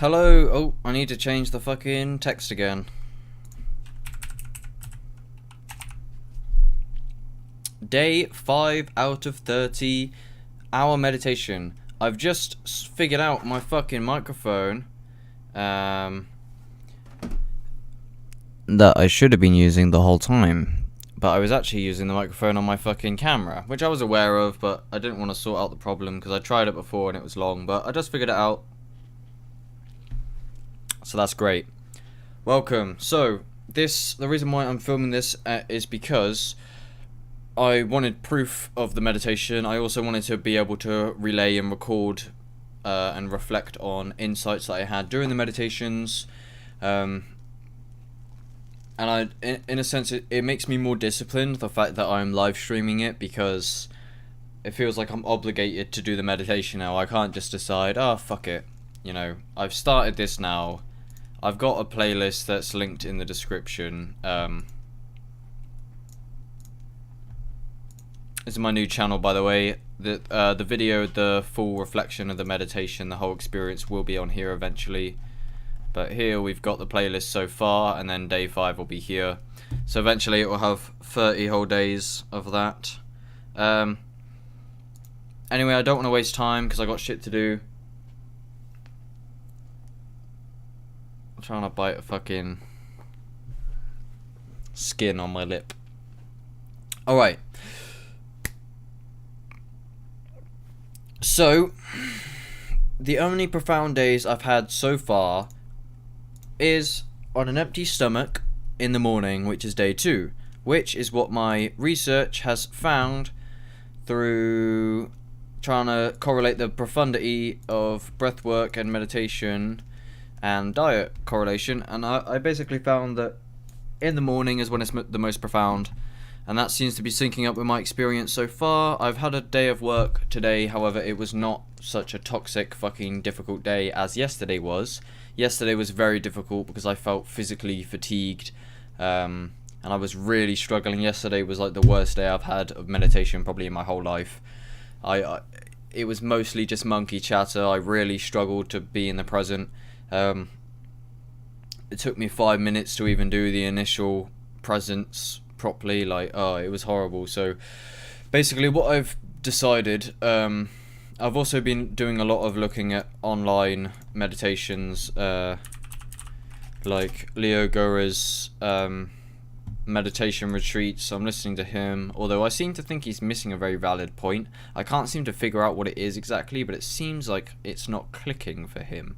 Hello. Oh, I need to change the fucking text again. Day 5 out of 30 hour meditation. I've just figured out my fucking microphone that I should have been using the whole time. But I was actually using the microphone on my fucking camera, which I was aware of, but I didn't want to sort out the problem because I tried it before and it was long, but I just figured it out. So that's great. Welcome. So, the reason why I'm filming this is because I wanted proof of the meditation. I also wanted to be able to relay and record and reflect on insights that I had during the meditations. And in a sense, it makes me more disciplined, the fact that I'm live streaming it, because it feels like I'm obligated to do the meditation now. I can't just decide, oh, fuck it. You know, I've started this now. I've got a playlist that's linked in the description. This is my new channel, by the way. The video, the full reflection of the meditation, the whole experience will be on here eventually. But here we've got the playlist so far, and then day 5 will be here. So eventually it will have 30 whole days of that. Anyway, I don't want to waste time because I got shit to do. I'm trying to bite a fucking skin on my lip. Alright. So, the only profound days I've had so far is on an empty stomach in the morning, which is day 2, which is what my research has found through trying to correlate the profundity of breathwork and meditation and diet correlation, and I basically found that in the morning is when it's the most profound, and that seems to be syncing up with my experience so far. I've had a day of work today, however it was not such a toxic fucking difficult day as yesterday was. Yesterday was very difficult because I felt physically fatigued, and I was really struggling. Yesterday was like the worst day I've had of meditation probably in my whole life. It was mostly just monkey chatter. I really struggled to be in the present. It took me 5 minutes to even do the initial presence properly. It was horrible. So basically what I've decided, I've also been doing a lot of looking at online meditations, like Leo Gora's meditation retreats. I'm listening to him, although I seem to think he's missing a very valid point. I can't seem to figure out what it is exactly, but it seems like it's not clicking for him.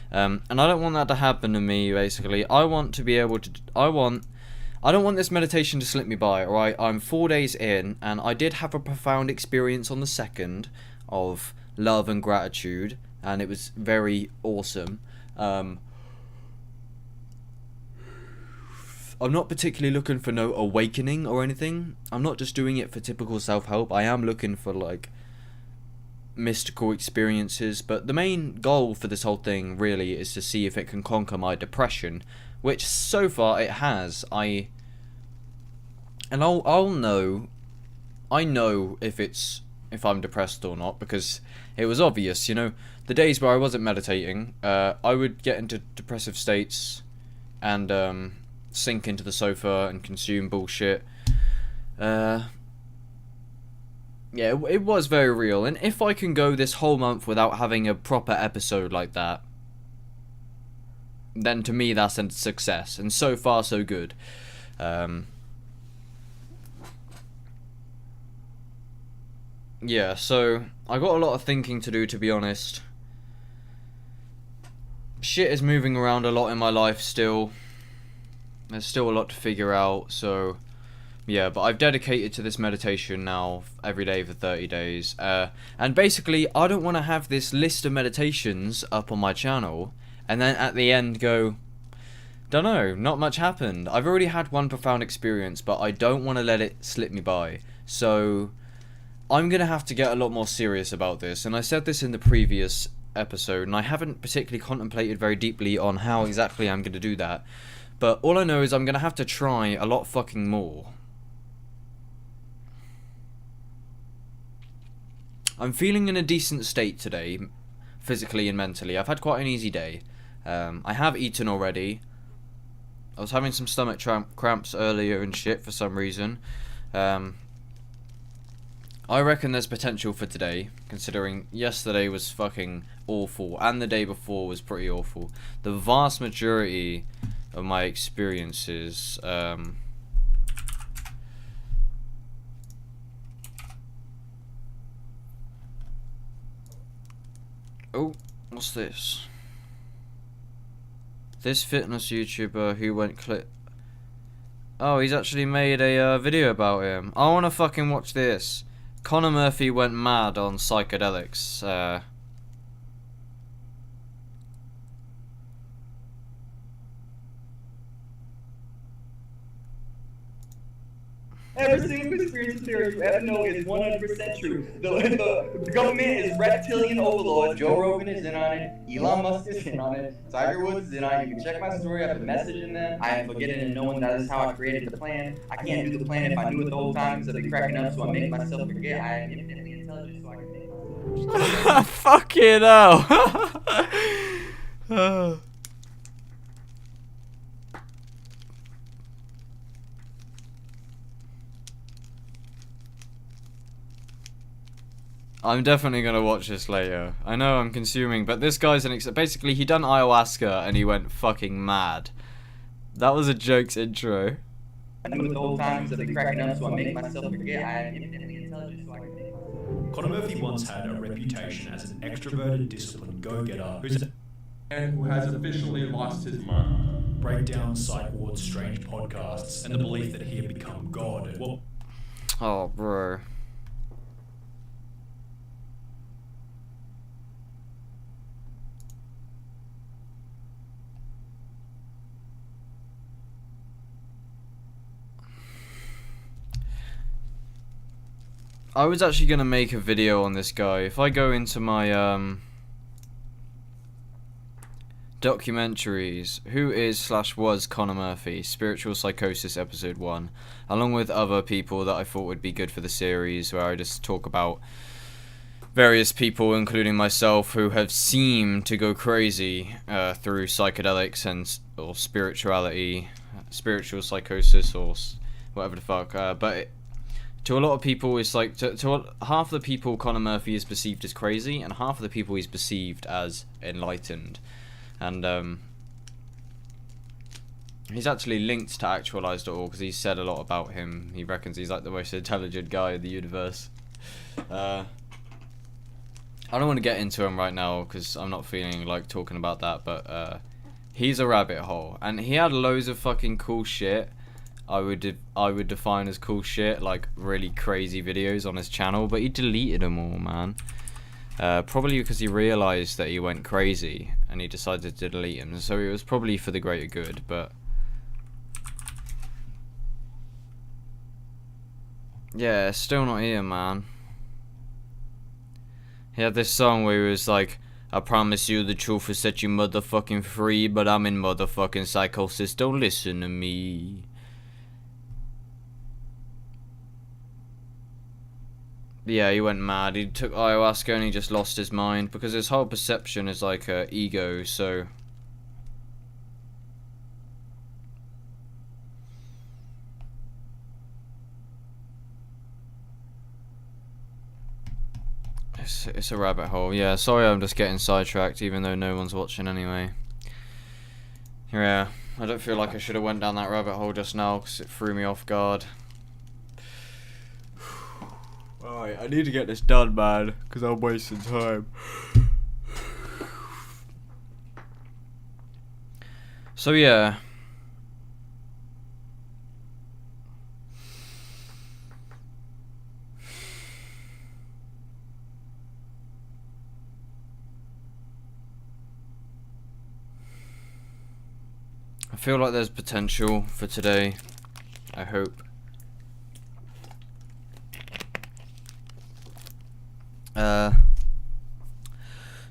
And I don't want that to happen to me, basically. I want to be able to... I don't want this meditation to slip me by, alright? I'm 4 days in, and I did have a profound experience on the 2nd of love and gratitude, and it was very awesome. I'm not particularly looking for no awakening or anything. I'm not just doing it for typical self-help. I am looking for, like, mystical experiences, but the main goal for this whole thing really is to see if it can conquer my depression, which so far it has. I'll know. I know if I'm depressed or not, because it was obvious, you know. The days where I wasn't meditating, I would get into depressive states and sink into the sofa and consume bullshit. Yeah, it was very real, and if I can go this whole month without having a proper episode like that, then to me that's a success, and so far so good. Yeah, so I got a lot of thinking to do, to be honest. Shit is moving around a lot in my life still. There's still a lot to figure out, so yeah, but I've dedicated to this meditation now every day for 30 days. And basically, I don't want to have this list of meditations up on my channel and then at the end go, dunno, not much happened. I've already had one profound experience, but I don't want to let it slip me by. So I'm going to have to get a lot more serious about this. And I said this in the previous episode, and I haven't particularly contemplated very deeply on how exactly I'm going to do that. But all I know is I'm going to have to try a lot fucking more. I'm feeling in a decent state today, physically and mentally. I've had quite an easy day. I have eaten already. I was having some stomach cramps earlier and shit for some reason. I reckon there's potential for today, considering yesterday was fucking awful and the day before was pretty awful. The vast majority of my experiences, oh, what's this? This fitness YouTuber who went Oh, he's actually made a video about him. I wanna fucking watch this. Conor Murphy went mad on psychedelics. Every single conspiracy theory you ever know is 100% true. The government is reptilian overlord. Joe Rogan is in on it. Elon Musk is in on it. Tiger Woods is in on it. You can check my story. I have a message in there. I am forgetting and knowing that is how I created the plan. I can't do the plan if I knew it the whole time because I'd be cracking up, so I make myself forget. I am infinitely intelligent, so I can make myself Fucking hell. I'm definitely gonna watch this later. I know I'm consuming, but this guy's basically he done ayahuasca and he went fucking mad. That was a joke's intro. I knew it the whole time because I'd be cracking up, so I make myself forget. I am infinitely intelligent, so I can make myself. Conor Murphy once had a reputation as an extroverted, disciplined go-getter who has officially lost his mind. Breakdown, psych wards, strange podcasts, and the belief that he had become God. Well, oh, bro. I was actually gonna make a video on this guy. If I go into my documentaries, who is / was Conor Murphy? Spiritual Psychosis Episode 1, along with other people that I thought would be good for the series, where I just talk about various people, including myself, who have seemed to go crazy through psychedelics or spirituality, spiritual psychosis, or whatever the fuck. But to a lot of people, it's like to half the people, Conor Murphy is perceived as crazy, and half of the people he's perceived as enlightened. And he's actually linked to Actualized.org because he's said a lot about him. He reckons he's like the most intelligent guy in the universe. I don't want to get into him right now because I'm not feeling like talking about that, but he's a rabbit hole, and he had loads of fucking cool shit. I would define as cool shit, like really crazy videos on his channel, but he deleted them all, man. Probably because he realised that he went crazy and he decided to delete him. So it was probably for the greater good, but yeah, still not here, man. He had this song where he was like, I promise you the truth will set you motherfucking free, but I'm in motherfucking psychosis, don't listen to me. Yeah, he went mad. He took ayahuasca and he just lost his mind because his whole perception is like ego, so it's a rabbit hole. Yeah, sorry I'm just getting sidetracked even though no one's watching anyway. Yeah, I don't feel like I should have went down that rabbit hole just now because it threw me off guard. Alright, I need to get this done, man, because I'm wasting time. So yeah. I feel like there's potential for today. I hope.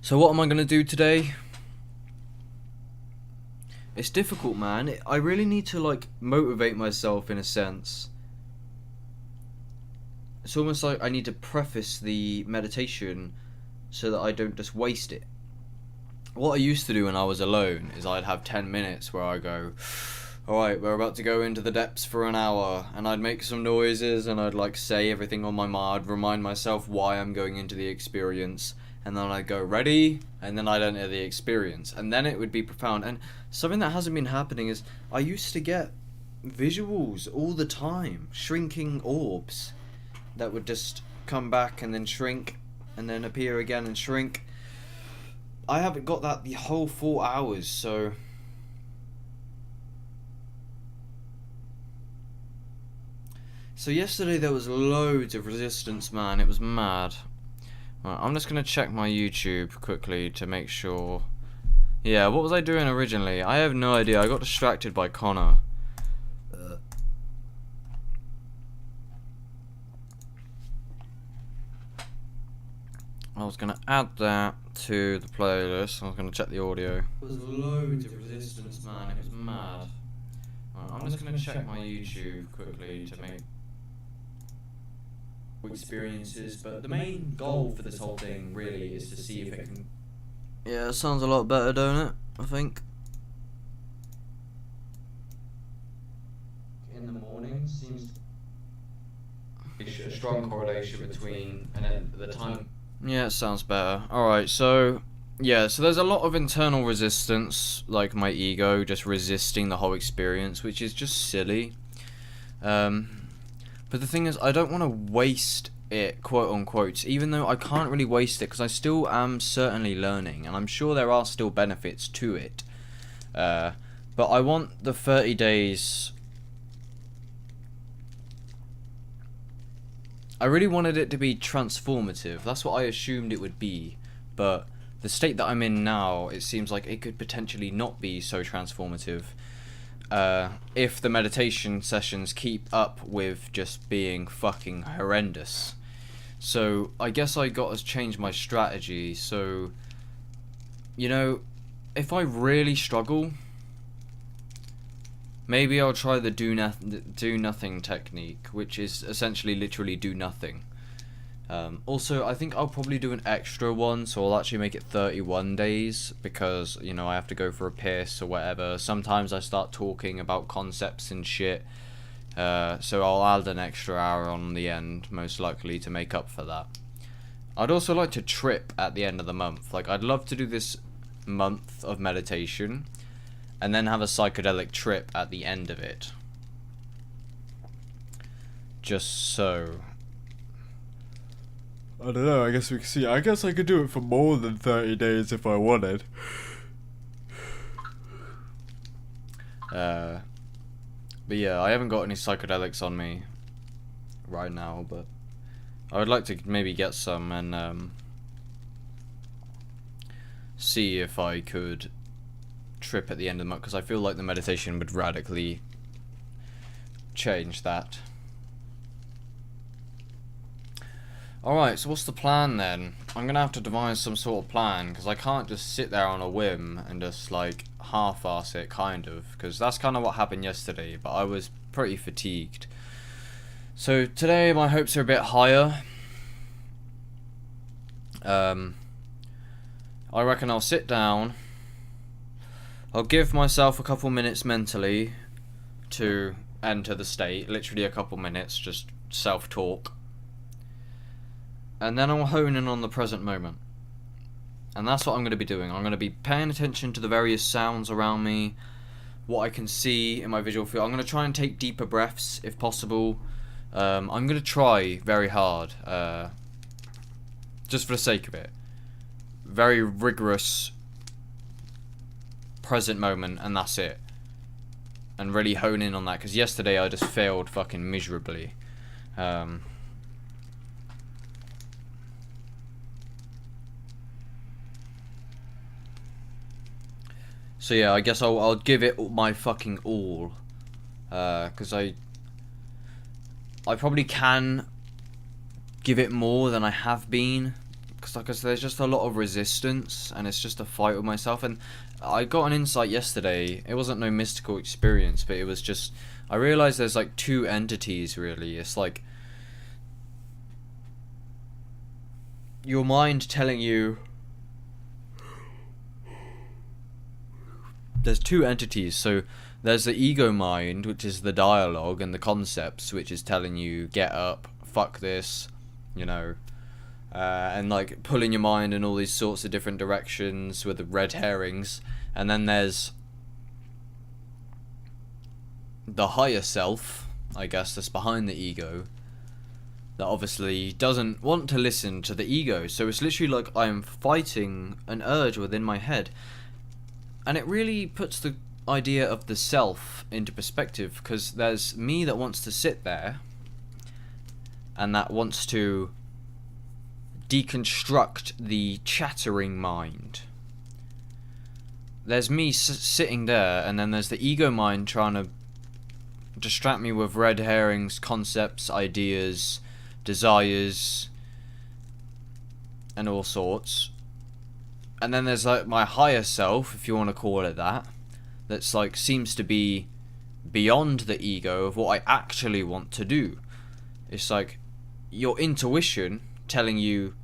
So what am I gonna do today? It's difficult, man. I really need to like motivate myself in a sense. It's almost like I need to preface the meditation so that I don't just waste it. what I used to do when I was alone is I'd have 10 minutes where I go, alright, we're about to go into the depths for an hour, and I'd make some noises, and I'd like say everything on my mind, remind myself why I'm going into the experience, and then I'd go, ready, and then I'd enter the experience, and then it would be profound. And something that hasn't been happening is I used to get visuals all the time, shrinking orbs that would just come back and then shrink, and then appear again and shrink. I haven't got that the whole 4 hours, so... So yesterday there was loads of resistance, man. It was mad. Right, I'm just gonna check my YouTube quickly to make sure. Yeah, what was I doing originally? I have no idea. I got distracted by Connor. I was gonna add that to the playlist. I was gonna check the audio. There was loads of resistance, man. It was mad. Right, I'm just gonna check my YouTube quickly to make experiences, but the main goal for this whole thing really is to see if it can... Yeah, it sounds a lot better, don't it? I think. In the morning seems a strong correlation between and then the time. Yeah, it sounds better. Alright, so yeah, so there's a lot of internal resistance, like my ego just resisting the whole experience, which is just silly. But the thing is, I don't want to waste it, quote unquote, even though I can't really waste it because I still am certainly learning, and I'm sure there are still benefits to it. But I want the 30 days... I really wanted it to be transformative. That's what I assumed it would be. But the state that I'm in now, it seems like it could potentially not be so transformative. If the meditation sessions keep up with just being fucking horrendous. So I guess I got to change my strategy. So, you know, if I really struggle, maybe I'll try the do nothing technique, which is essentially literally do nothing. Also, I think I'll probably do an extra one, so I'll actually make it 31 days, because, you know, I have to go for a piss or whatever. Sometimes I start talking about concepts and shit, so I'll add an extra hour on the end, most likely, to make up for that. I'd also like to trip at the end of the month. Like, I'd love to do this month of meditation, and then have a psychedelic trip at the end of it. Just so... I don't know, I guess we can see. I guess I could do it for more than 30 days if I wanted. But yeah, I haven't got any psychedelics on me right now, but I would like to maybe get some and see if I could trip at the end of the month, because I feel like the meditation would radically change that. Alright, so what's the plan then? I'm gonna have to devise some sort of plan, because I can't just sit there on a whim and just like half-ass it, kind of, because that's kind of what happened yesterday, but I was pretty fatigued. So today my hopes are a bit higher. I reckon I'll sit down, I'll give myself a couple minutes mentally to enter the state, literally a couple minutes, just self-talk. And then I'll hone in on the present moment. And that's what I'm going to be doing. I'm going to be paying attention to the various sounds around me, what I can see in my visual field. I'm going to try and take deeper breaths if possible. I'm going to try very hard, just for the sake of it. Very rigorous present moment, and that's it. And really hone in on that, because yesterday I just failed fucking miserably. So yeah, I guess I'll give it my fucking all, because I probably can give it more than I have been, because like I said, there's just a lot of resistance, and it's just a fight with myself. And I got an insight yesterday. It wasn't no mystical experience, but it was just, I realized there's like two entities really. It's like your mind telling you there's two entities. So there's the ego mind, which is the dialogue and the concepts, which is telling you get up, fuck this, you know, and like pulling your mind in all these sorts of different directions with the red herrings. And then there's the higher self, I guess, that's behind the ego, that obviously doesn't want to listen to the ego. So it's literally like I'm fighting an urge within my head. And it really puts the idea of the self into perspective, because there's me that wants to sit there and that wants to deconstruct the chattering mind. There's me sitting there, and then there's the ego mind trying to distract me with red herrings, concepts, ideas, desires, and all sorts. And then there's like my higher self, if you want to call it that, that's like seems to be beyond the ego of what I actually want to do. It's like your intuition telling you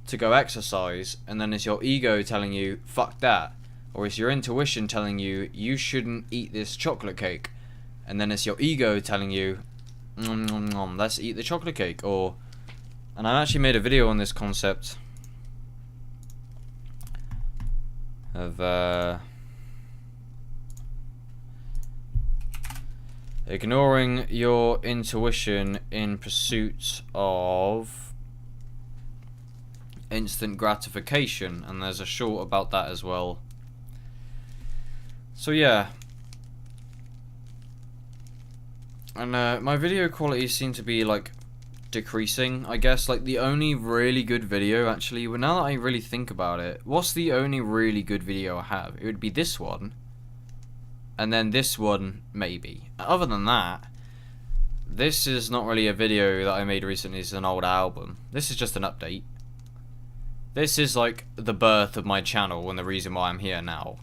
to go exercise, and then it's your ego telling you fuck that, or it's your intuition telling you you shouldn't eat this chocolate cake, and then it's your ego telling you nom, nom, nom, let's eat the chocolate cake. Or, and I actually made a video on this concept of ignoring your intuition in pursuit of instant gratification, and there's a short about that as well. So yeah, and my video quality seemed to be like decreasing, I guess. Like the only really good video, actually, well, now that I really think about it, what's the only really good video I have? It would be this one, and then this one maybe. Other than that, this is not really a video that I made recently. It's an old album. This is just an update. This is like the birth of my channel and the reason why I'm here now.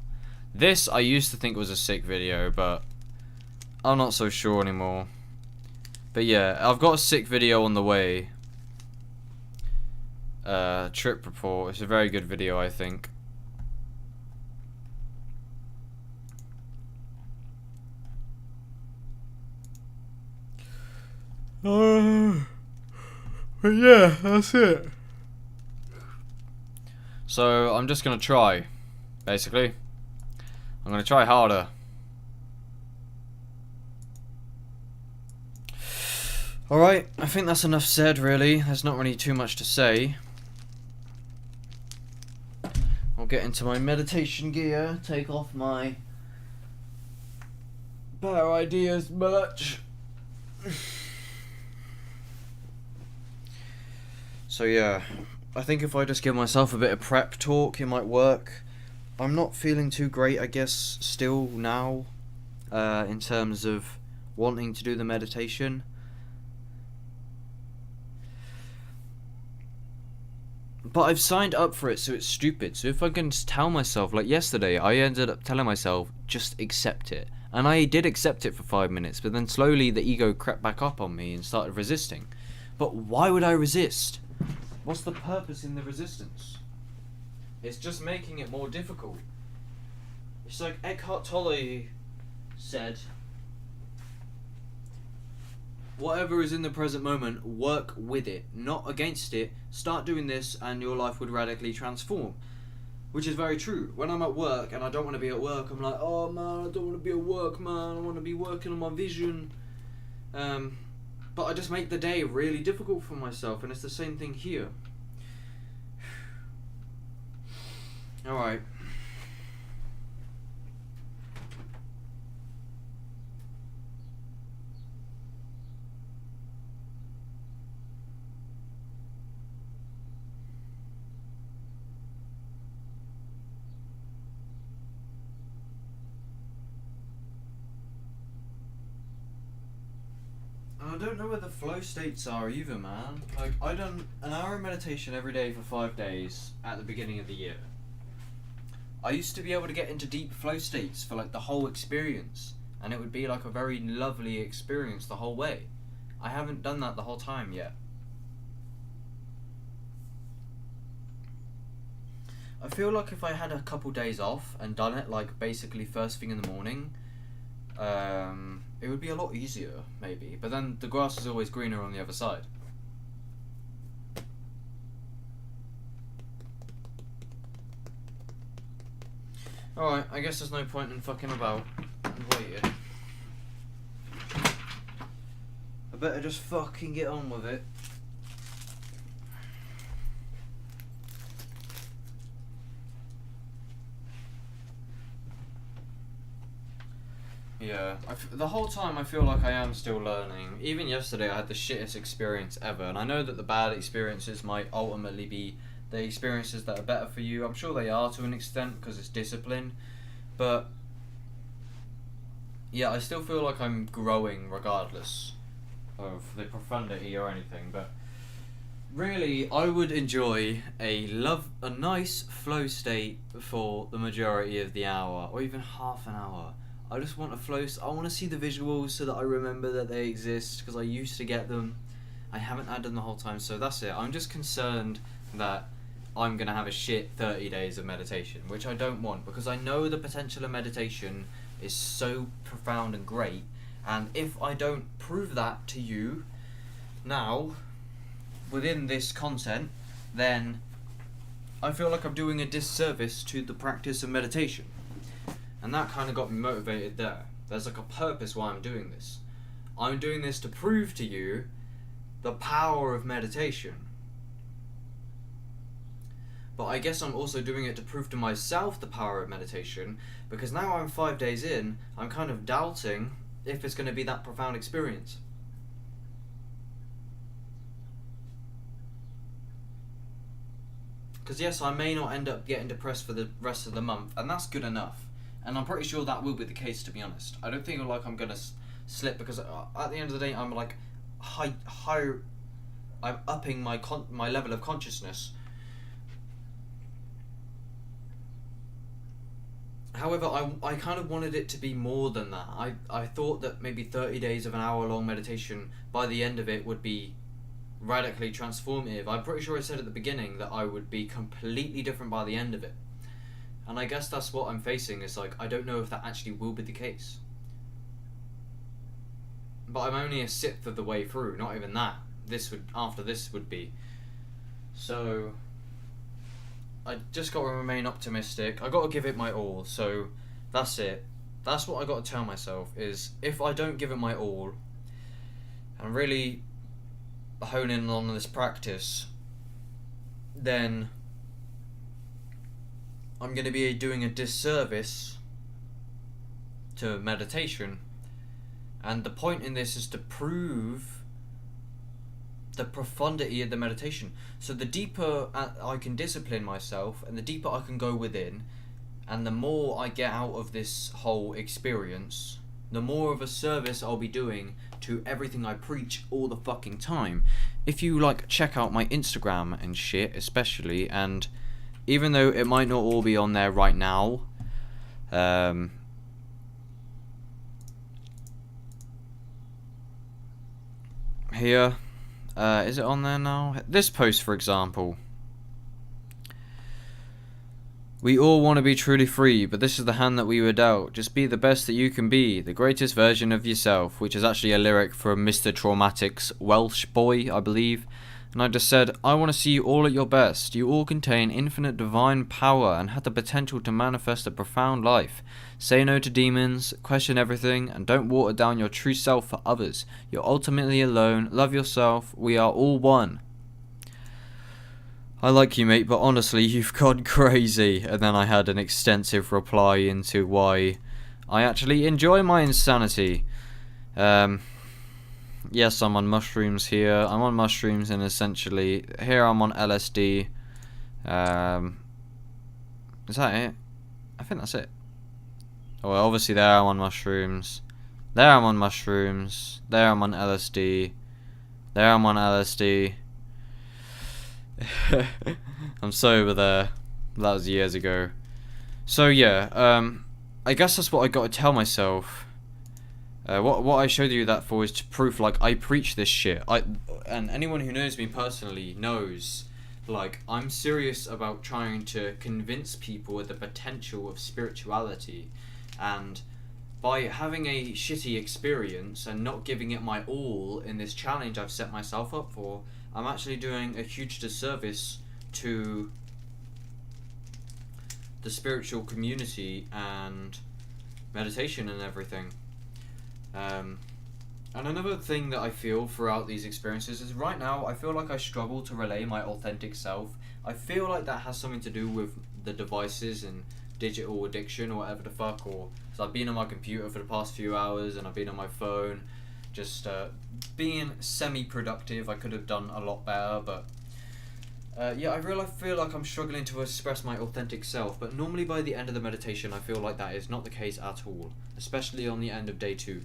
This I used to think was a sick video, but I'm not so sure anymore. But yeah, I've got a sick video on the way. Trip report. It's a very good video, I think. But yeah, that's it. So I'm just gonna try, basically. I'm gonna try harder. Alright, I think that's enough said, really. There's not really too much to say. I'll get into my meditation gear, take off my Better Ideas merch. So yeah, I think if I just give myself a bit of prep talk, it might work. I'm not feeling too great, I guess, still now, in terms of wanting to do the meditation. But I've signed up for it, so it's stupid. So if I can just tell myself, like yesterday, I ended up telling myself, just accept it. And I did accept it for 5 minutes, but then slowly the ego crept back up on me and started resisting. But why would I resist? What's the purpose in the resistance? It's just making it more difficult. It's like Eckhart Tolle said, whatever is in the present moment, work with it, not against it. Start doing this and your life would radically transform. Which is very true. When I'm at work and I don't want to be at work, I'm like, oh man, I don't want to be at work, man. I want to be working on my vision. But I just make the day really difficult for myself, and it's the same thing here. Alright. I don't know where the flow states are either, man. Like, I done an hour of meditation every day for 5 days at the beginning of the year. I used to be able to get into deep flow states for like the whole experience, and it would be like a very lovely experience the whole way. I haven't done that the whole time yet. I feel like if I had a couple days off and done it like basically first thing in the morning, it would be a lot easier maybe. But then the grass is always greener on the other side. Alright, I guess there's no point in fucking about and waiting. I better just fucking get on with it. Yeah, the whole time I feel like I am still learning. Even yesterday I had the shittest experience ever, and I know that the bad experiences might ultimately be the experiences that are better for you. I'm sure they are to an extent because it's discipline, but yeah, I still feel like I'm growing regardless of the profundity or anything. But really, I would enjoy a nice flow state for the majority of the hour or even half an hour. I just want a flow. I want to see the visuals so that I remember that they exist because I used to get them. I haven't had them the whole time, so that's it. I'm just concerned that I'm going to have a shit 30 days of meditation, which I don't want because I know the potential of meditation is so profound and great, and if I don't prove that to you now within this content, then I feel like I'm doing a disservice to the practice of meditation. And that kind of got me motivated there. There's like a purpose why I'm doing this. I'm doing this to prove to you the power of meditation. But I guess I'm also doing it to prove to myself the power of meditation, because now I'm 5 days in, I'm kind of doubting if it's going to be that profound experience. Because yes, I may not end up getting depressed for the rest of the month, and that's good enough. And I'm pretty sure that will be the case, to be honest. I don't think like I'm gonna slip, because at the end of the day, I'm like I'm upping my level of consciousness. However, I kind of wanted it to be more than that. I thought that maybe 30 days of an hour-long meditation, by the end of it, would be radically transformative. I'm pretty sure I said at the beginning that I would be completely different by the end of it. And I guess that's what I'm facing, is like, I don't know if that actually will be the case. But I'm only a sixth of the way through, not even that. After this would be. So I just got to remain optimistic. I got to give it my all. So that's it. That's what I got to tell myself, is if I don't give it my all and really hone in on this practice, then I'm going to be doing a disservice to meditation. And the point in this is to prove the profundity of the meditation. So the deeper I can discipline myself, and the deeper I can go within, and the more I get out of this whole experience, the more of a service I'll be doing to everything I preach all the fucking time. If you like check out my Instagram and shit especially, and even though it might not all be on there right now, here, is it on there now? This post, for example. We all want to be truly free, but this is the hand that we were dealt. Just be the best that you can be, the greatest version of yourself, which is actually a lyric from Mr. Traumatic's Welsh Boy, I believe. And I just said, I want to see you all at your best. You all contain infinite divine power and have the potential to manifest a profound life. Say no to demons, question everything, and don't water down your true self for others. You're ultimately alone. Love yourself. We are all one. I like you, mate, but honestly, you've gone crazy. And then I had an extensive reply into why I actually enjoy my insanity. Yes, I'm on mushrooms here. I'm on mushrooms, and essentially, here I'm on LSD. Is that it? I think that's it. Oh, well, obviously there I'm on mushrooms. There I'm on mushrooms. There I'm on LSD. There I'm on LSD. I'm sober there. That was years ago. So yeah, I guess that's what I got to tell myself. What I showed you that for is to prove, like, I preach this shit. And anyone who knows me personally knows Like, I'm serious about trying to convince people of the potential of spirituality, and by having a shitty experience and not giving it my all in this challenge I've set myself up for, I'm actually doing a huge disservice to the spiritual community and meditation and everything. And another thing that I feel throughout these experiences is right now I feel like I struggle to relay my authentic self. I feel like that has something to do with the devices and digital addiction or whatever the fuck, or so I've been on my computer for the past few hours and I've been on my phone just being semi-productive. I could have done a lot better, but yeah, I really feel like I'm struggling to express my authentic self, but normally by the end of the meditation I feel like that is not the case at all, especially on the end of day 2.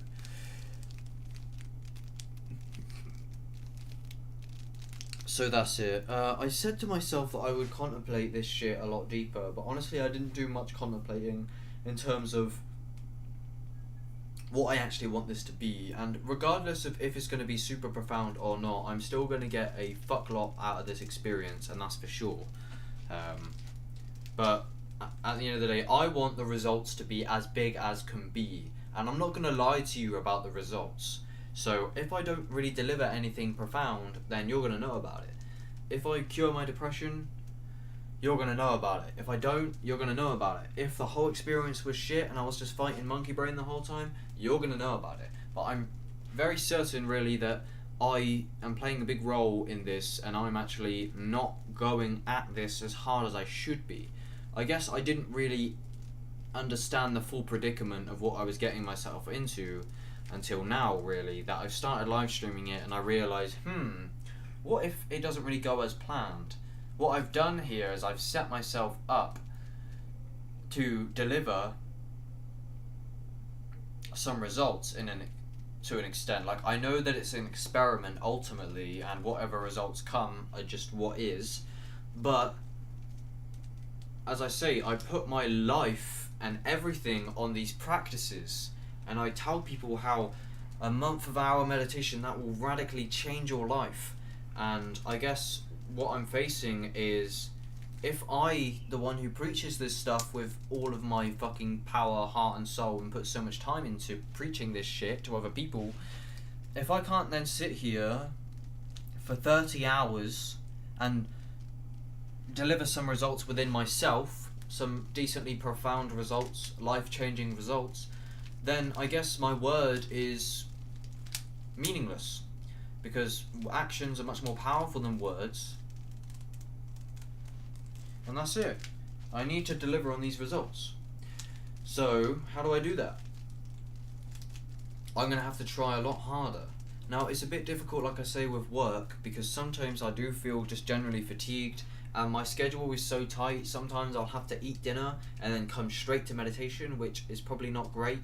So that's it. I said to myself that I would contemplate this shit a lot deeper, but honestly I didn't do much contemplating in terms of what I actually want this to be, and regardless of if it's going to be super profound or not, I'm still going to get a fuck lot out of this experience, and that's for sure. But at the end of the day, I want the results to be as big as can be, and I'm not going to lie to you about the results. So if I don't really deliver anything profound, then you're going to know about it. If I cure my depression, you're going to know about it. If I don't, you're going to know about it. If the whole experience was shit and I was just fighting monkey brain the whole time, you're going to know about it. But I'm very certain really that I am playing a big role in this, and I'm actually not going at this as hard as I should be. I guess I didn't really understand the full predicament of what I was getting myself into until now, really, that I've started live streaming it and I realised, what if it doesn't really go as planned? What I've done here is I've set myself up to deliver some results to an extent. Like, I know that it's an experiment ultimately, and whatever results come are just what is, but as I say, I put my life and everything on these practices, and I tell people how a month of hour meditation, that will radically change your life. And I guess what I'm facing is, if I, the one who preaches this stuff with all of my fucking power, heart and soul, and put so much time into preaching this shit to other people, if I can't then sit here for 30 hours and deliver some results within myself, some decently profound results, life-changing results, then I guess my word is meaningless, because actions are much more powerful than words. And that's it. I need to deliver on these results. So, how do I do that? I'm going to have to try a lot harder. Now, it's a bit difficult, like I say, with work, because sometimes I do feel just generally fatigued, and my schedule is so tight. Sometimes I'll have to eat dinner and then come straight to meditation, which is probably not great.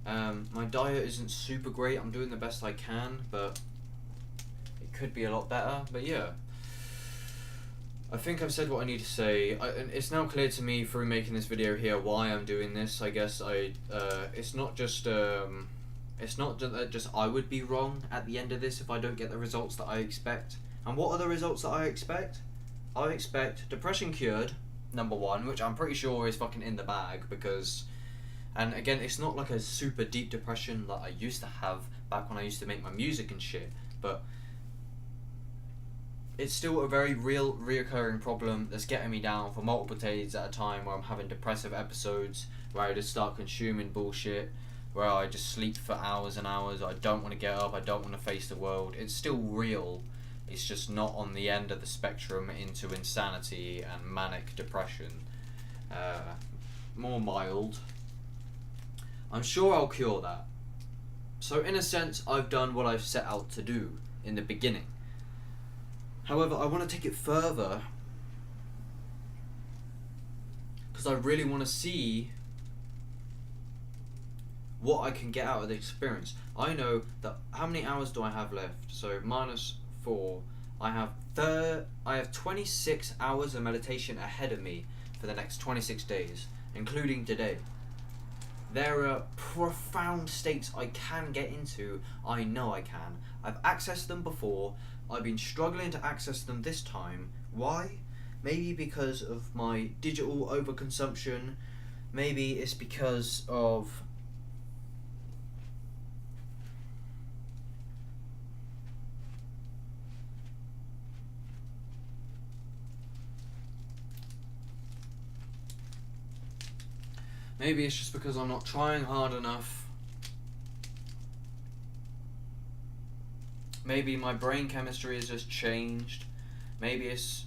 My diet isn't super great. I'm doing the best I can, but it could be a lot better. But yeah, I think I've said what I need to say. And it's now clear to me through making this video here why I'm doing this. I guess it's not just that just I would be wrong at the end of this if I don't get the results that I expect. And what are the results that I expect? I expect depression cured, number one, which I'm pretty sure is fucking in the bag, because, and again, it's not like a super deep depression that I used to have back when I used to make my music and shit, but it's still a very real, reoccurring problem that's getting me down for multiple days at a time, where I'm having depressive episodes, where I just start consuming bullshit, where I just sleep for hours and hours, I don't want to get up, I don't want to face the world. It's still real. It's just not on the end of the spectrum into insanity and manic depression. More mild. I'm sure I'll cure that. So in a sense, I've done what I've set out to do in the beginning. However, I want to take it further, because I really want to see what I can get out of the experience. I know that, how many hours do I have left? So minus 4, I have 26 hours of meditation ahead of me for the next 26 days, including today. There are profound states I can get into. I know I can. I've accessed them before. I've been struggling to access them this time Why? Maybe because of my digital overconsumption. Maybe it's because of maybe it's just because I'm not trying hard enough. Maybe my brain chemistry has just changed. Maybe it's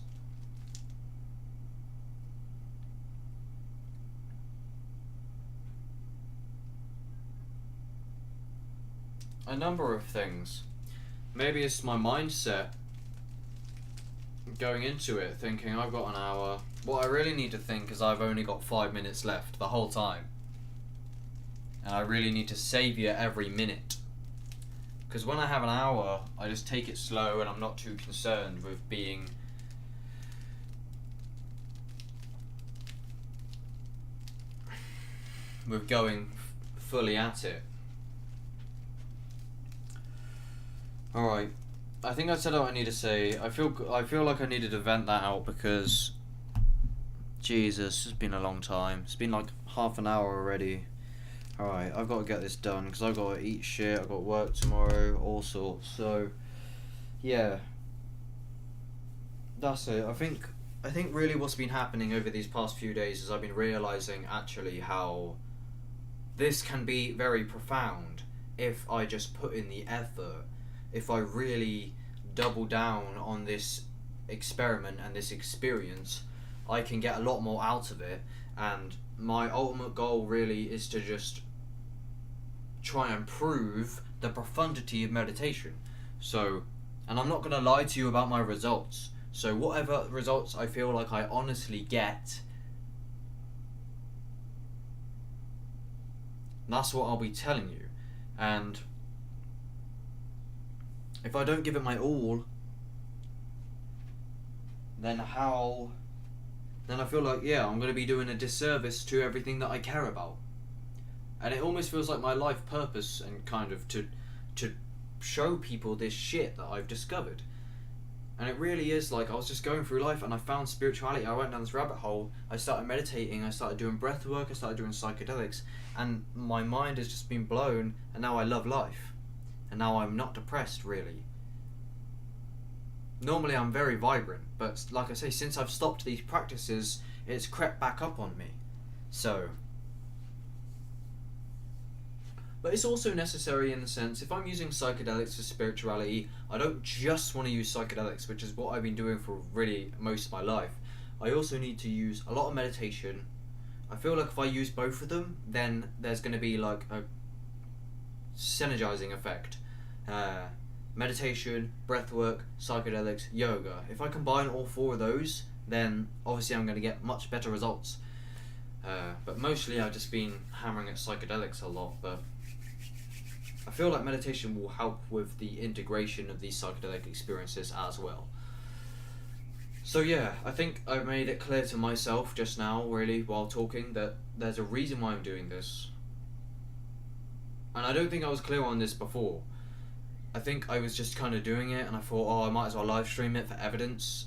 a number of things. Maybe it's my mindset going into it, thinking I've got an hour. What I really need to think is I've only got 5 minutes left the whole time. And I really need to saviour every minute. Because when I have an hour, I just take it slow and I'm not too concerned with being going fully at it. Alright, I think I said what I need to say. I feel like I needed to vent that out because Jesus, it's been a long time. It's been like half an hour already. Alright, I've got to get this done because I've got to eat shit, I've got work tomorrow, all sorts. So, yeah. That's it. I think really what's been happening over these past few days is I've been realising actually how this can be very profound if I just put in the effort. If I really double down on this experiment and this experience, I can get a lot more out of it. And my ultimate goal really is to just try and prove the profundity of meditation. So, and I'm not going to lie to you about my results. So whatever results I feel like I honestly get, that's what I'll be telling you. And if I don't give it my all, then I feel like, yeah, I'm going to be doing a disservice to everything that I care about. And it almost feels like my life purpose and kind of to show people this shit that I've discovered. And it really is like I was just going through life and I found spirituality. I went down this rabbit hole. I started meditating. I started doing breath work. I started doing psychedelics. And my mind has just been blown. And now I love life. And now I'm not depressed, really. Normally I'm very vibrant. But like I say, since I've stopped these practices, it's crept back up on me. So... But it's also necessary in the sense, if I'm using psychedelics for spirituality, I don't just want to use psychedelics, which is what I've been doing for really most of my life. I also need to use a lot of meditation. I feel like if I use both of them, then there's going to be like a synergizing effect. Meditation, breathwork, psychedelics, yoga. If I combine all four of those, then obviously I'm going to get much better results. But mostly I've just been hammering at psychedelics a lot, but I feel like meditation will help with the integration of these psychedelic experiences as well. So yeah, I think I made it clear to myself just now, really, while talking, that there's a reason why I'm doing this. And I don't think I was clear on this before. I think I was just kind of doing it and I thought, oh, I might as well live stream it for evidence.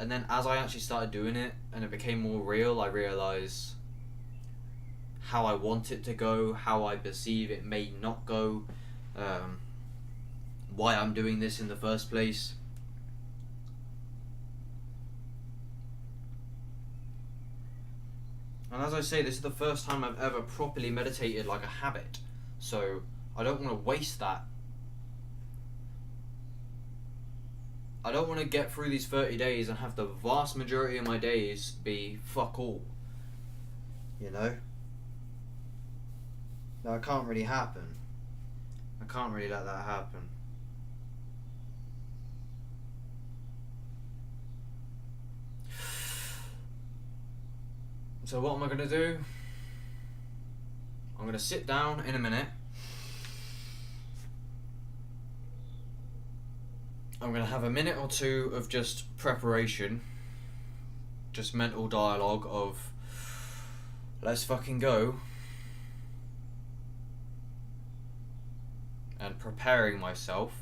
And then as I actually started doing it and it became more real, I realised how I want it to go, how I perceive it may not go, why I'm doing this in the first place. And as I say, this is the first time I've ever properly meditated like a habit, so I don't want to waste that. I don't want to get through these 30 days and have the vast majority of my days be fuck all, you know? No, it can't really happen. I can't really let that happen. So what am I going to do? I'm going to sit down in a minute. I'm going to have a minute or two of just preparation. Just mental dialogue of, let's fucking go. And preparing myself.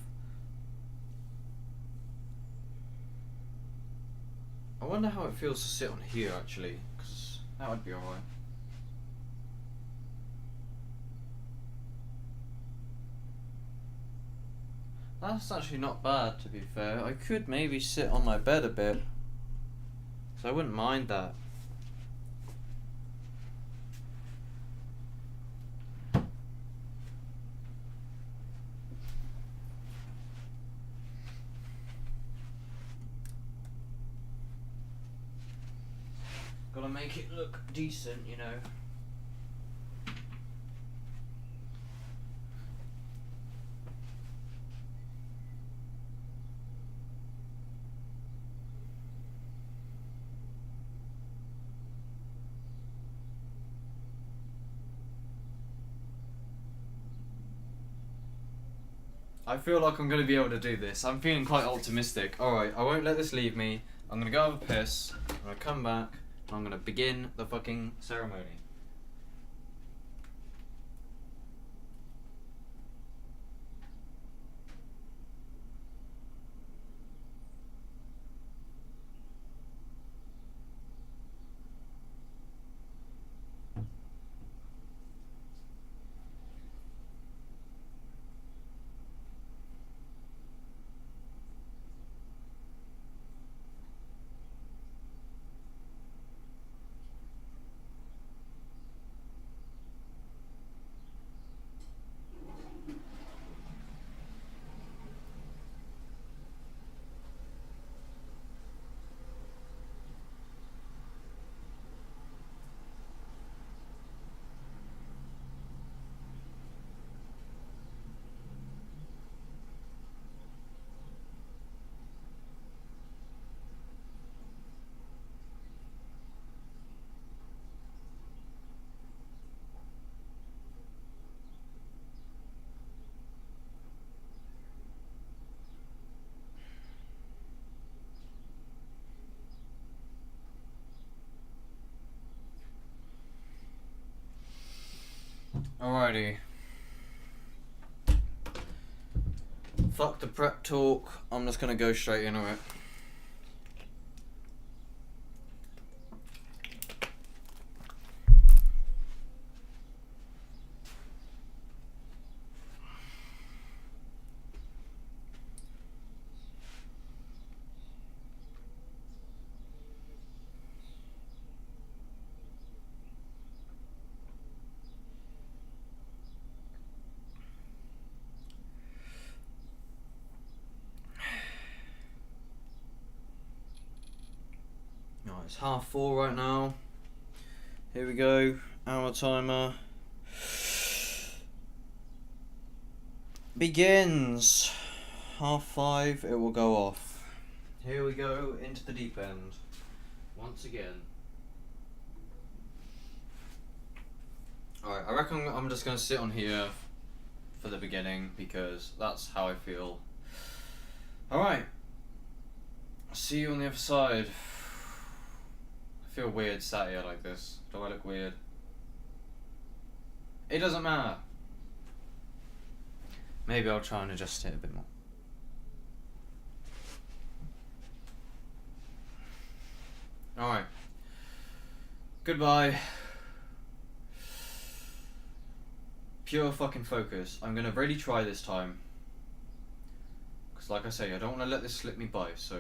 I wonder how it feels to sit on here actually, because that would be alright. That's actually not bad, to be fair. I could maybe sit on my bed a bit, so I wouldn't mind that. Gotta make it look decent, you know. I feel like I'm going to be able to do this. I'm feeling quite optimistic. Alright, I won't let this leave me. I'm going to go have a piss. I'm going to come back. And I'm going to begin the fucking ceremony. Alrighty. Fuck the prep talk. I'm just gonna go straight into it. It's 4:30 right now. Here we go. Hour timer begins. 5:30. It will go off. Here we go into the deep end. Once again. Alright, I reckon I'm just gonna sit on here for the beginning because that's how I feel. Alright. See you on the other side. I feel weird sat here like this. Do I look weird? It doesn't matter. Maybe I'll try and adjust it a bit more. Alright. Goodbye. Pure fucking focus. I'm gonna really try this time. Because like I say, I don't want to let this slip me by, so...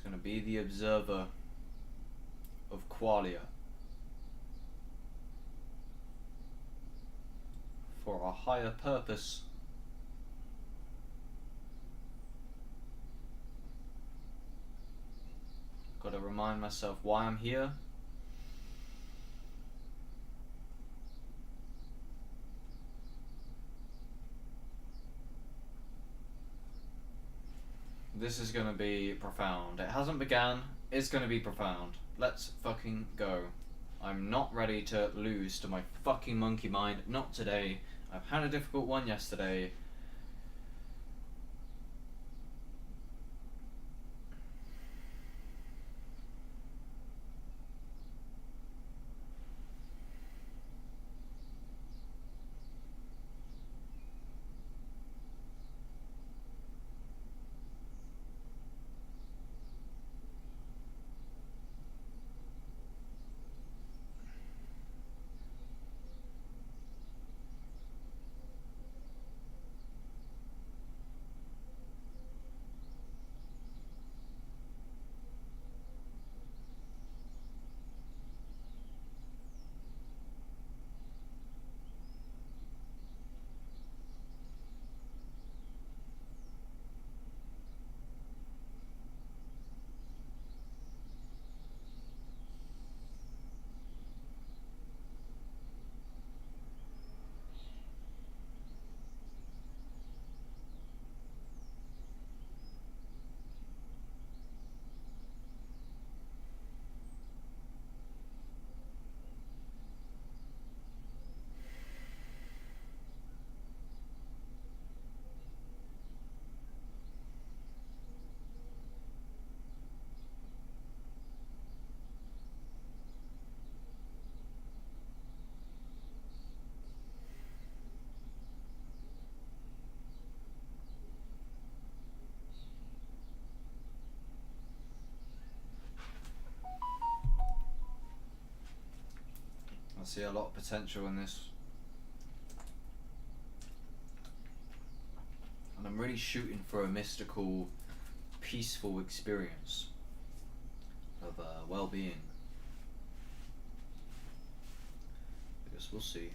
going to be the observer of Qualia for a higher purpose. Got to remind myself why I'm here. This is gonna be profound. It hasn't began, it's gonna be profound. Let's fucking go. I'm not ready to lose to my fucking monkey mind. Not today. I've had a difficult one yesterday. see a lot of potential in this. And I'm really shooting for a mystical, peaceful experience of well-being. I guess we'll see.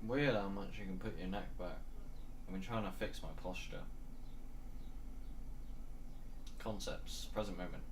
Weird how much you can put your neck back. I've been trying to fix my posture. Concepts, present moment.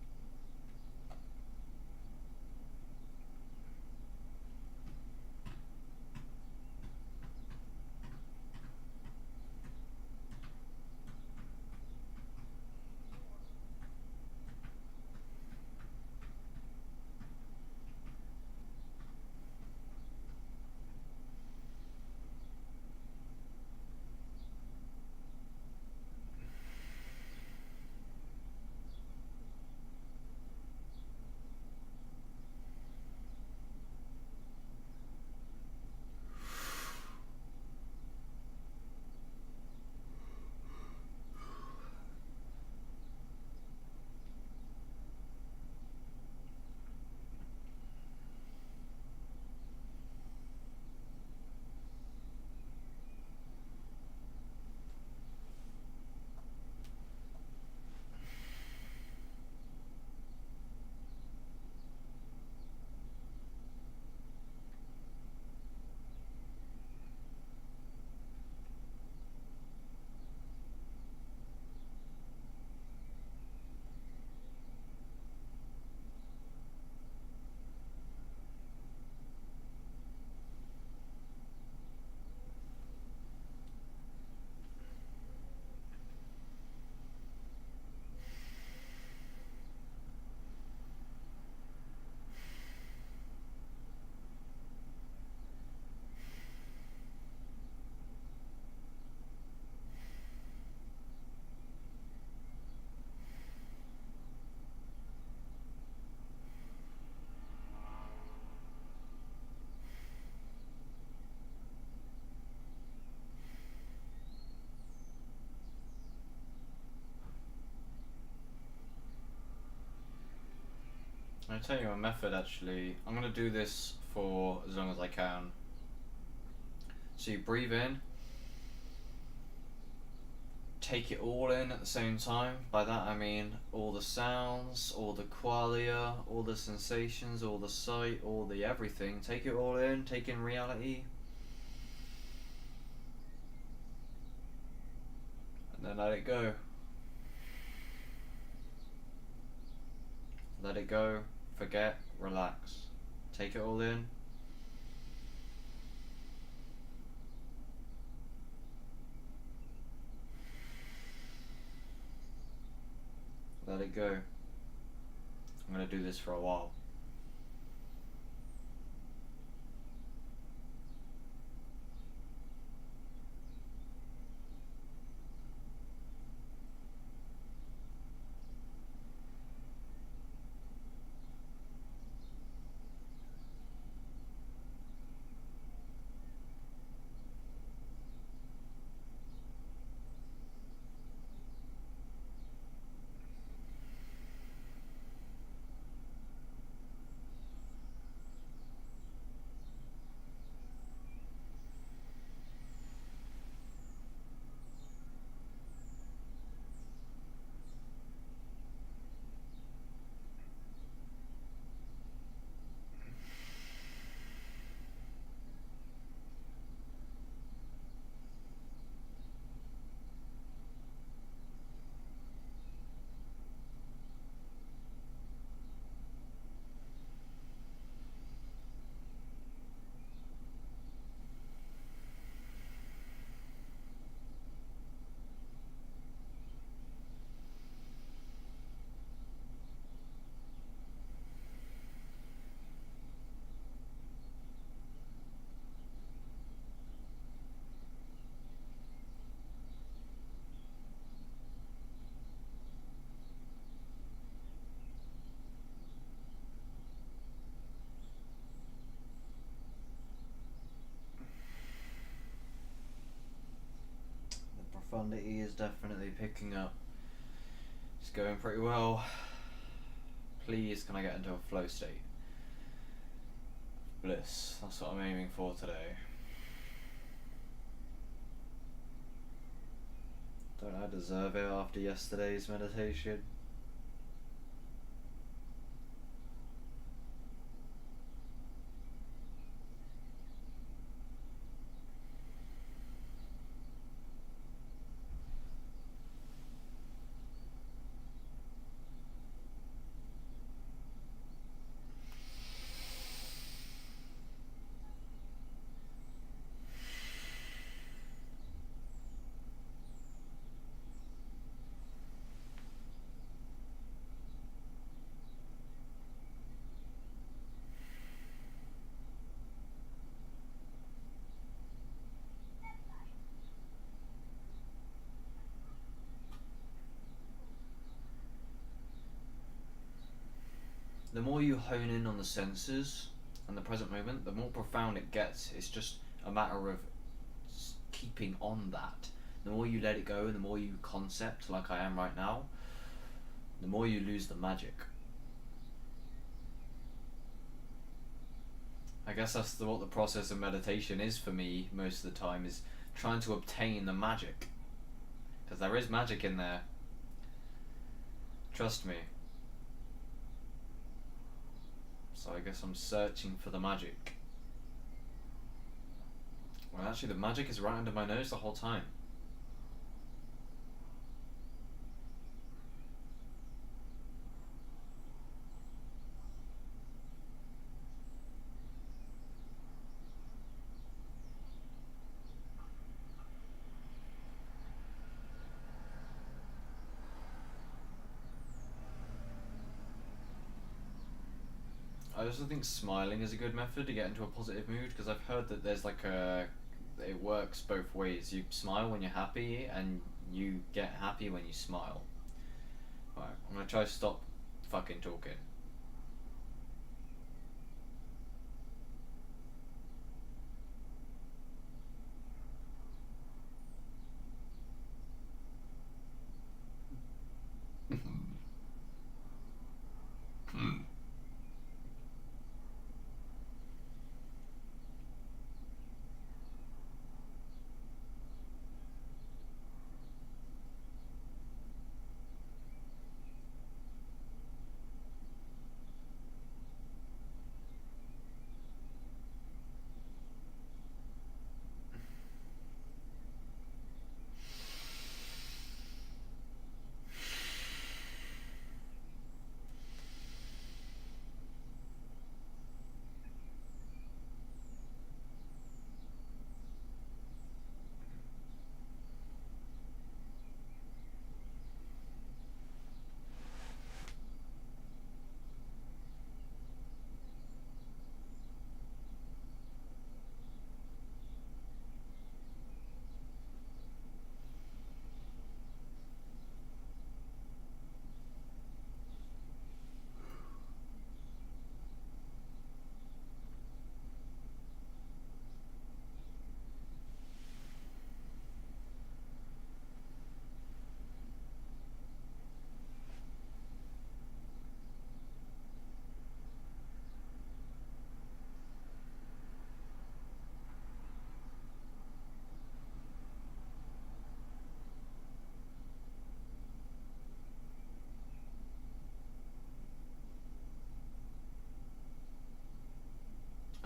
I'll tell you a method actually. I'm gonna do this for as long as I can. So you breathe in, take it all in at the same time. By that I mean all the sounds, all the qualia, all the sensations, all the sight, all the everything. Take it all in, take in reality. And then let it go. Let it go, forget, relax. Take it all in. Let it go. I'm gonna do this for a while. The profundity is definitely picking up. It's going pretty well. Please, can I get into a flow state? Bliss. That's what I'm aiming for today. Don't I deserve it after yesterday's meditation? The more you hone in on the senses and the present moment, the more profound it gets. It's just a matter of keeping on that. The more you let it go and the more you concept like I am right now, the more you lose the magic. I guess that's what the process of meditation is for me most of the time, is trying to obtain the magic. Because there is magic in there. Trust me. So I guess I'm searching for the magic. Well, actually the magic is right under my nose the whole time. I also think smiling is a good method to get into a positive mood, because I've heard that there's like it works both ways. You smile when you're happy and you get happy when you smile. Right, I'm gonna try to stop fucking talking.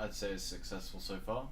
I'd say is successful so far.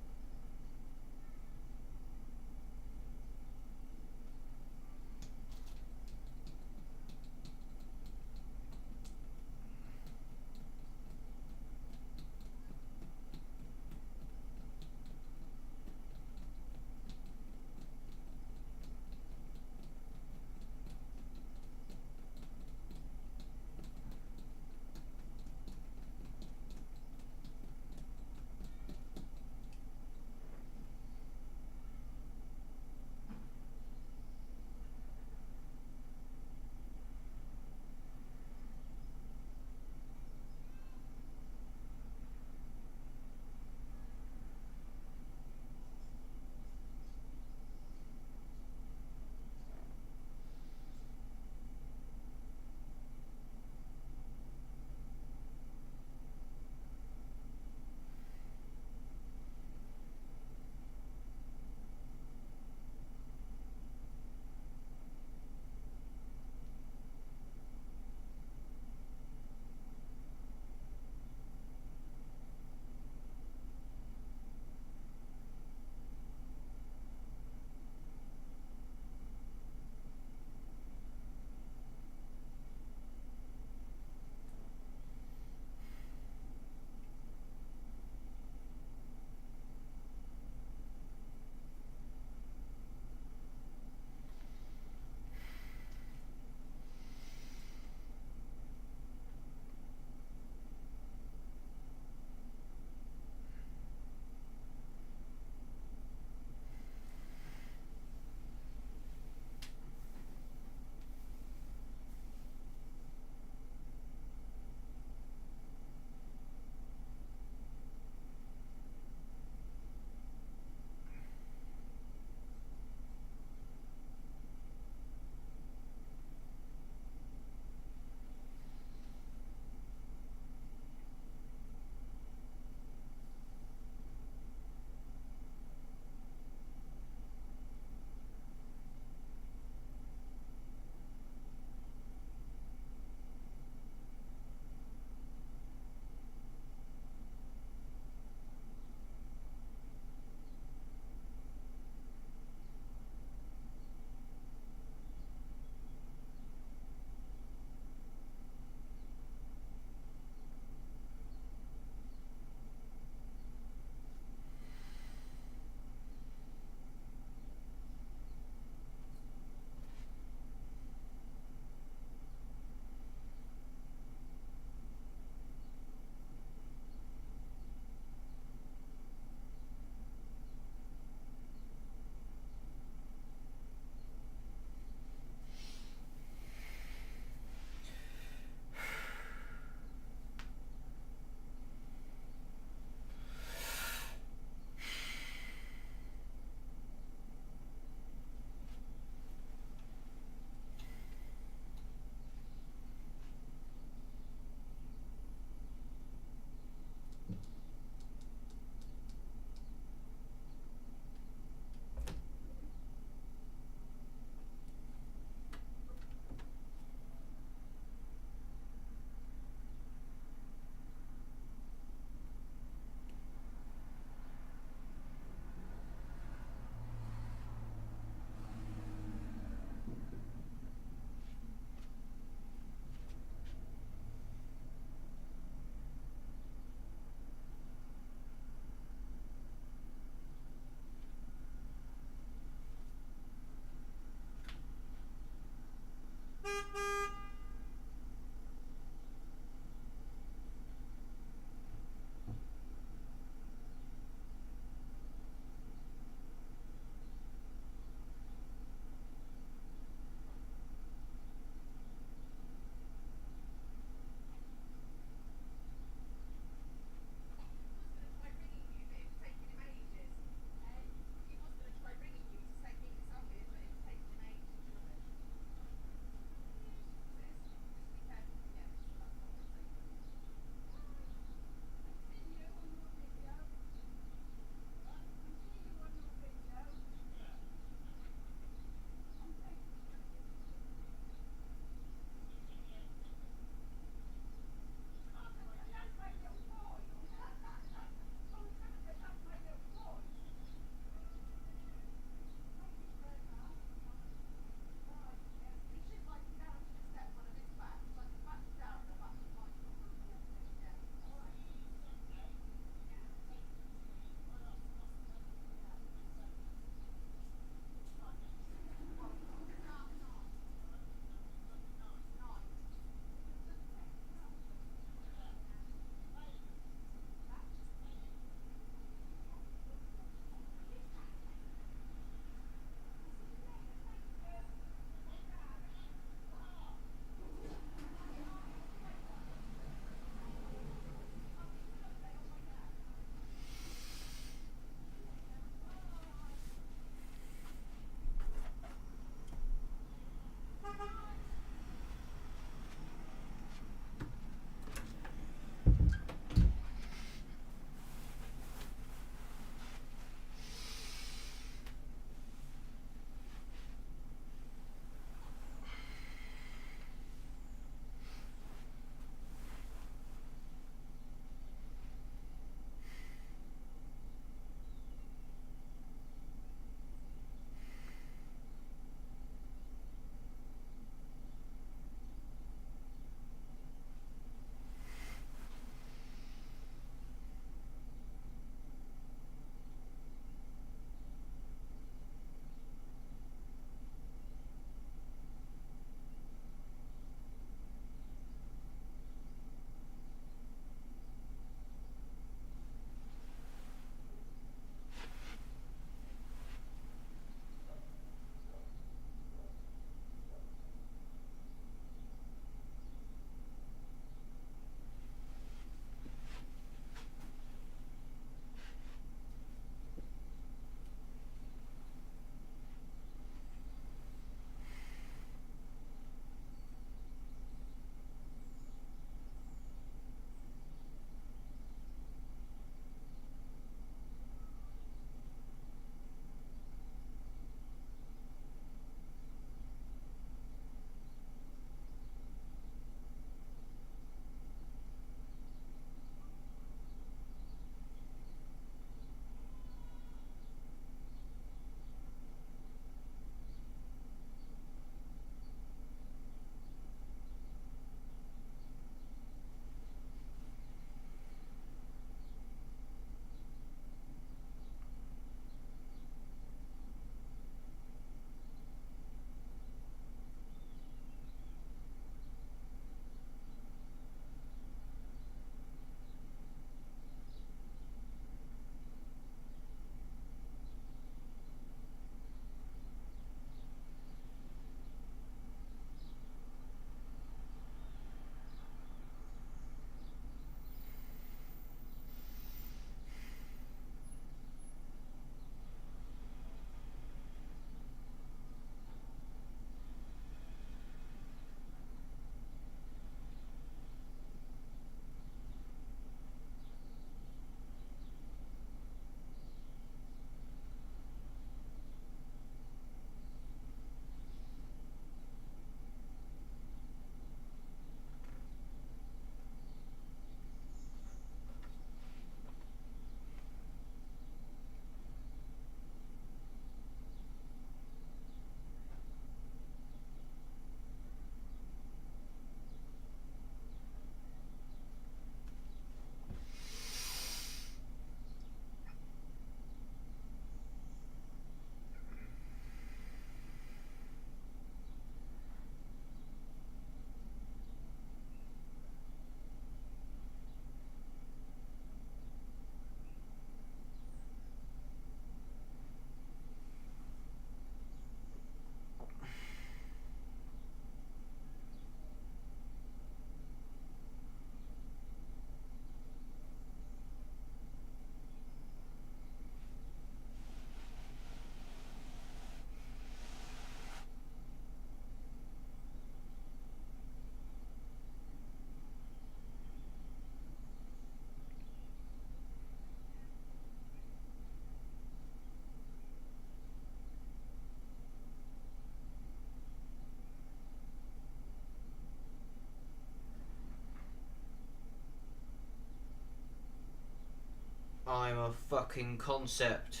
a fucking concept.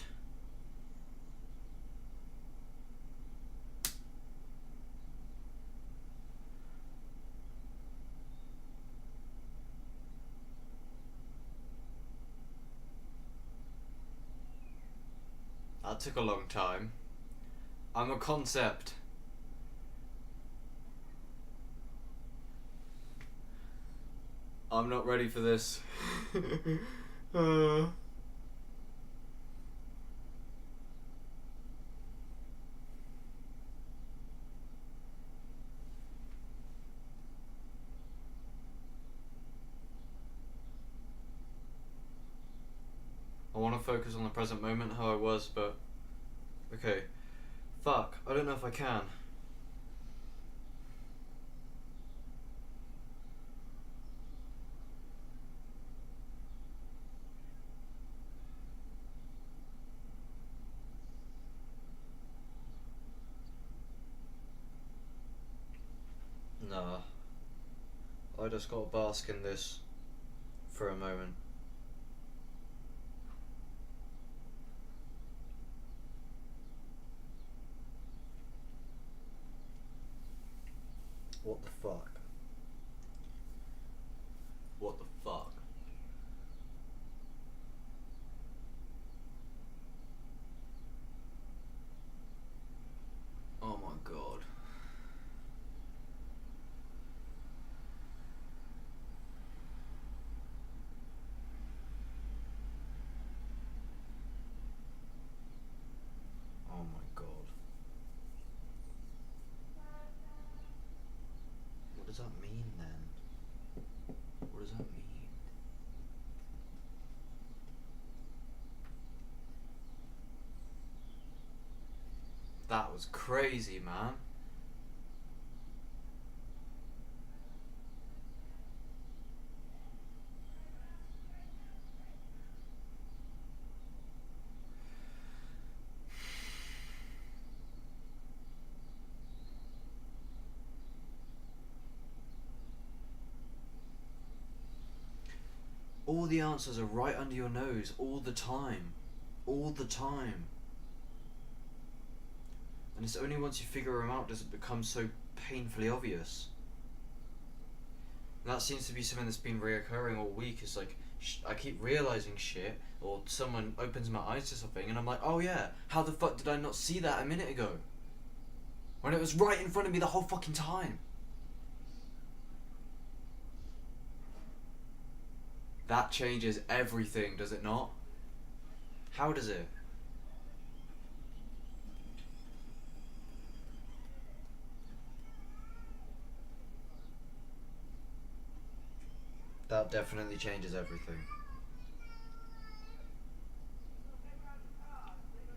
That took a long time. I'm a concept. I'm not ready for this. I want to focus on the present moment, how I was, but... Okay. Fuck, I don't know if I can. Nah. I just gotta bask in this for a moment. What the fuck? What the fuck? Oh my god. Oh my god. What does that mean then? What does that mean? That was crazy, man. All the answers are right under your nose all the time. All the time. And it's only once you figure them out does it become so painfully obvious. And that seems to be something that's been reoccurring all week. It's like, I keep realising shit, or someone opens my eyes to something, and I'm like, oh yeah, how the fuck did I not see that a minute ago? When it was right in front of me the whole fucking time. That changes everything, does it not? How does it? That definitely changes everything.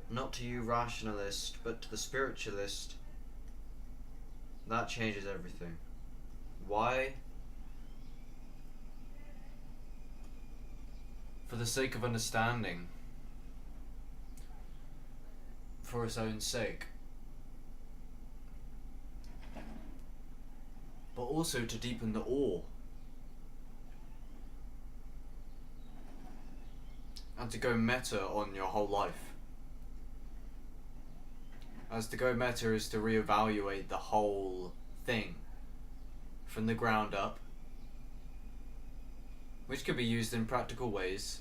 Not to you rationalist, but to the spiritualist. That changes everything. Why? For the sake of understanding. For its own sake. But also to deepen the awe. And to go meta on your whole life. As to go meta is to reevaluate the whole thing. From the ground up. Which could be used in practical ways.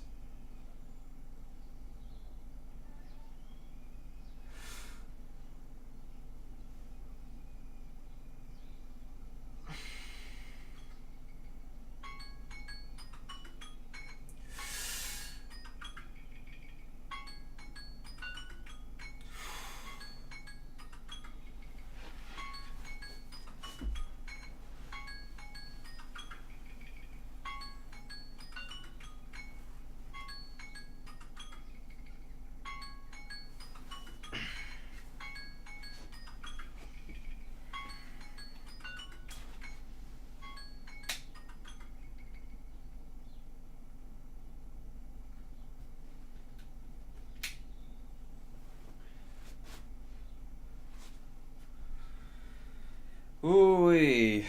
Ooh-wee.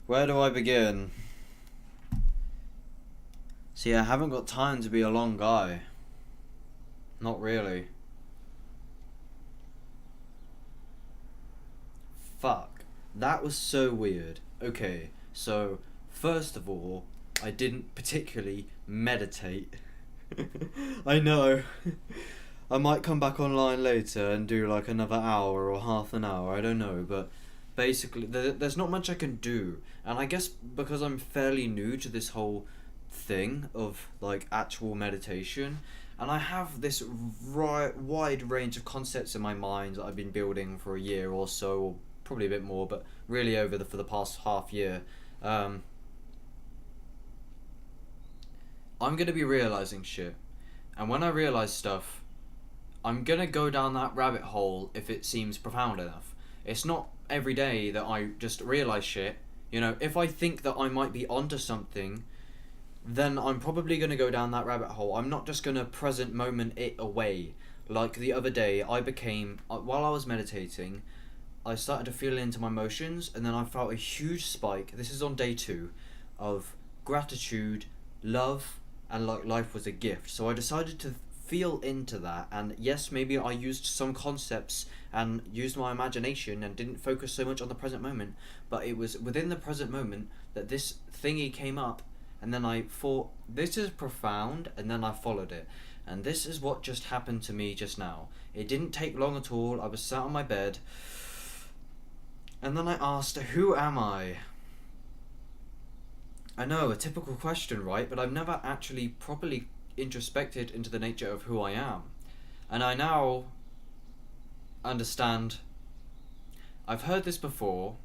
Where do I begin? See, I haven't got time to be a long guy. Not really. Fuck. That was so weird. Okay, so, first of all, I didn't particularly meditate. I know. I might come back online later and do like another hour or half an hour, I don't know, but basically, there's not much I can do. And I guess because I'm fairly new to this whole thing of like actual meditation, and I have this wide range of concepts in my mind that I've been building for a year or so, or probably a bit more, but really for the past half year. I'm gonna be realizing shit, and when I realize stuff, I'm gonna go down that rabbit hole if it seems profound enough. It's not every day that I just realize shit. You know, if I think that I might be onto something, then I'm probably gonna go down that rabbit hole. I'm not just gonna present moment it away. Like the other day, I became, while I was meditating, I started to feel into my emotions, and then I felt a huge spike. This is on day 2, of gratitude, love, and like life was a gift. So I decided to feel into that, and yes, maybe I used some concepts and used my imagination and didn't focus so much on the present moment, but it was within the present moment that this thingy came up, and then I thought, this is profound, and then I followed it. And this is what just happened to me just now. It didn't take long at all. I was sat on my bed, and then I asked, who am I? I know, a typical question, right? But I've never actually properly introspected into the nature of who I am. And I now understand. I've heard this before,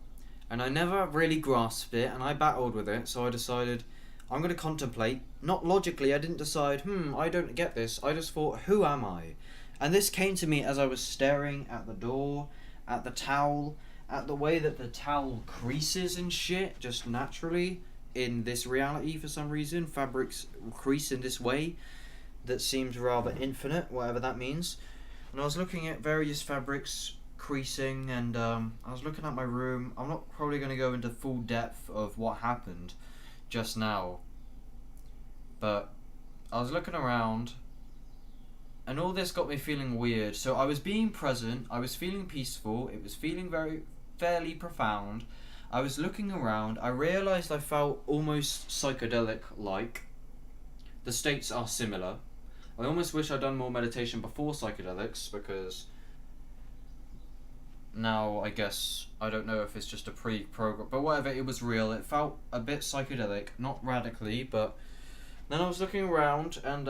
and I never really grasped it, and I battled with it, so I decided I'm going to contemplate. Not logically, I didn't decide, I don't get this. I just thought, who am I? And this came to me as I was staring at the door, at the towel, at the way that the towel creases and shit, just naturally, in this reality for some reason. Fabrics crease in this way that seems rather infinite, whatever that means. And I was looking at various fabrics creasing, and I was looking at my room. I'm not probably going to go into full depth of what happened just now, but I was looking around, and all this got me feeling weird. So I was being present, I was feeling peaceful, it was feeling fairly profound. I was looking around, I realised I felt almost psychedelic-like. The states are similar. I almost wish I'd done more meditation before psychedelics, because now I guess I don't know if it's just a pre-program, but whatever, it was real. It felt a bit psychedelic, not radically, but then I was looking around, and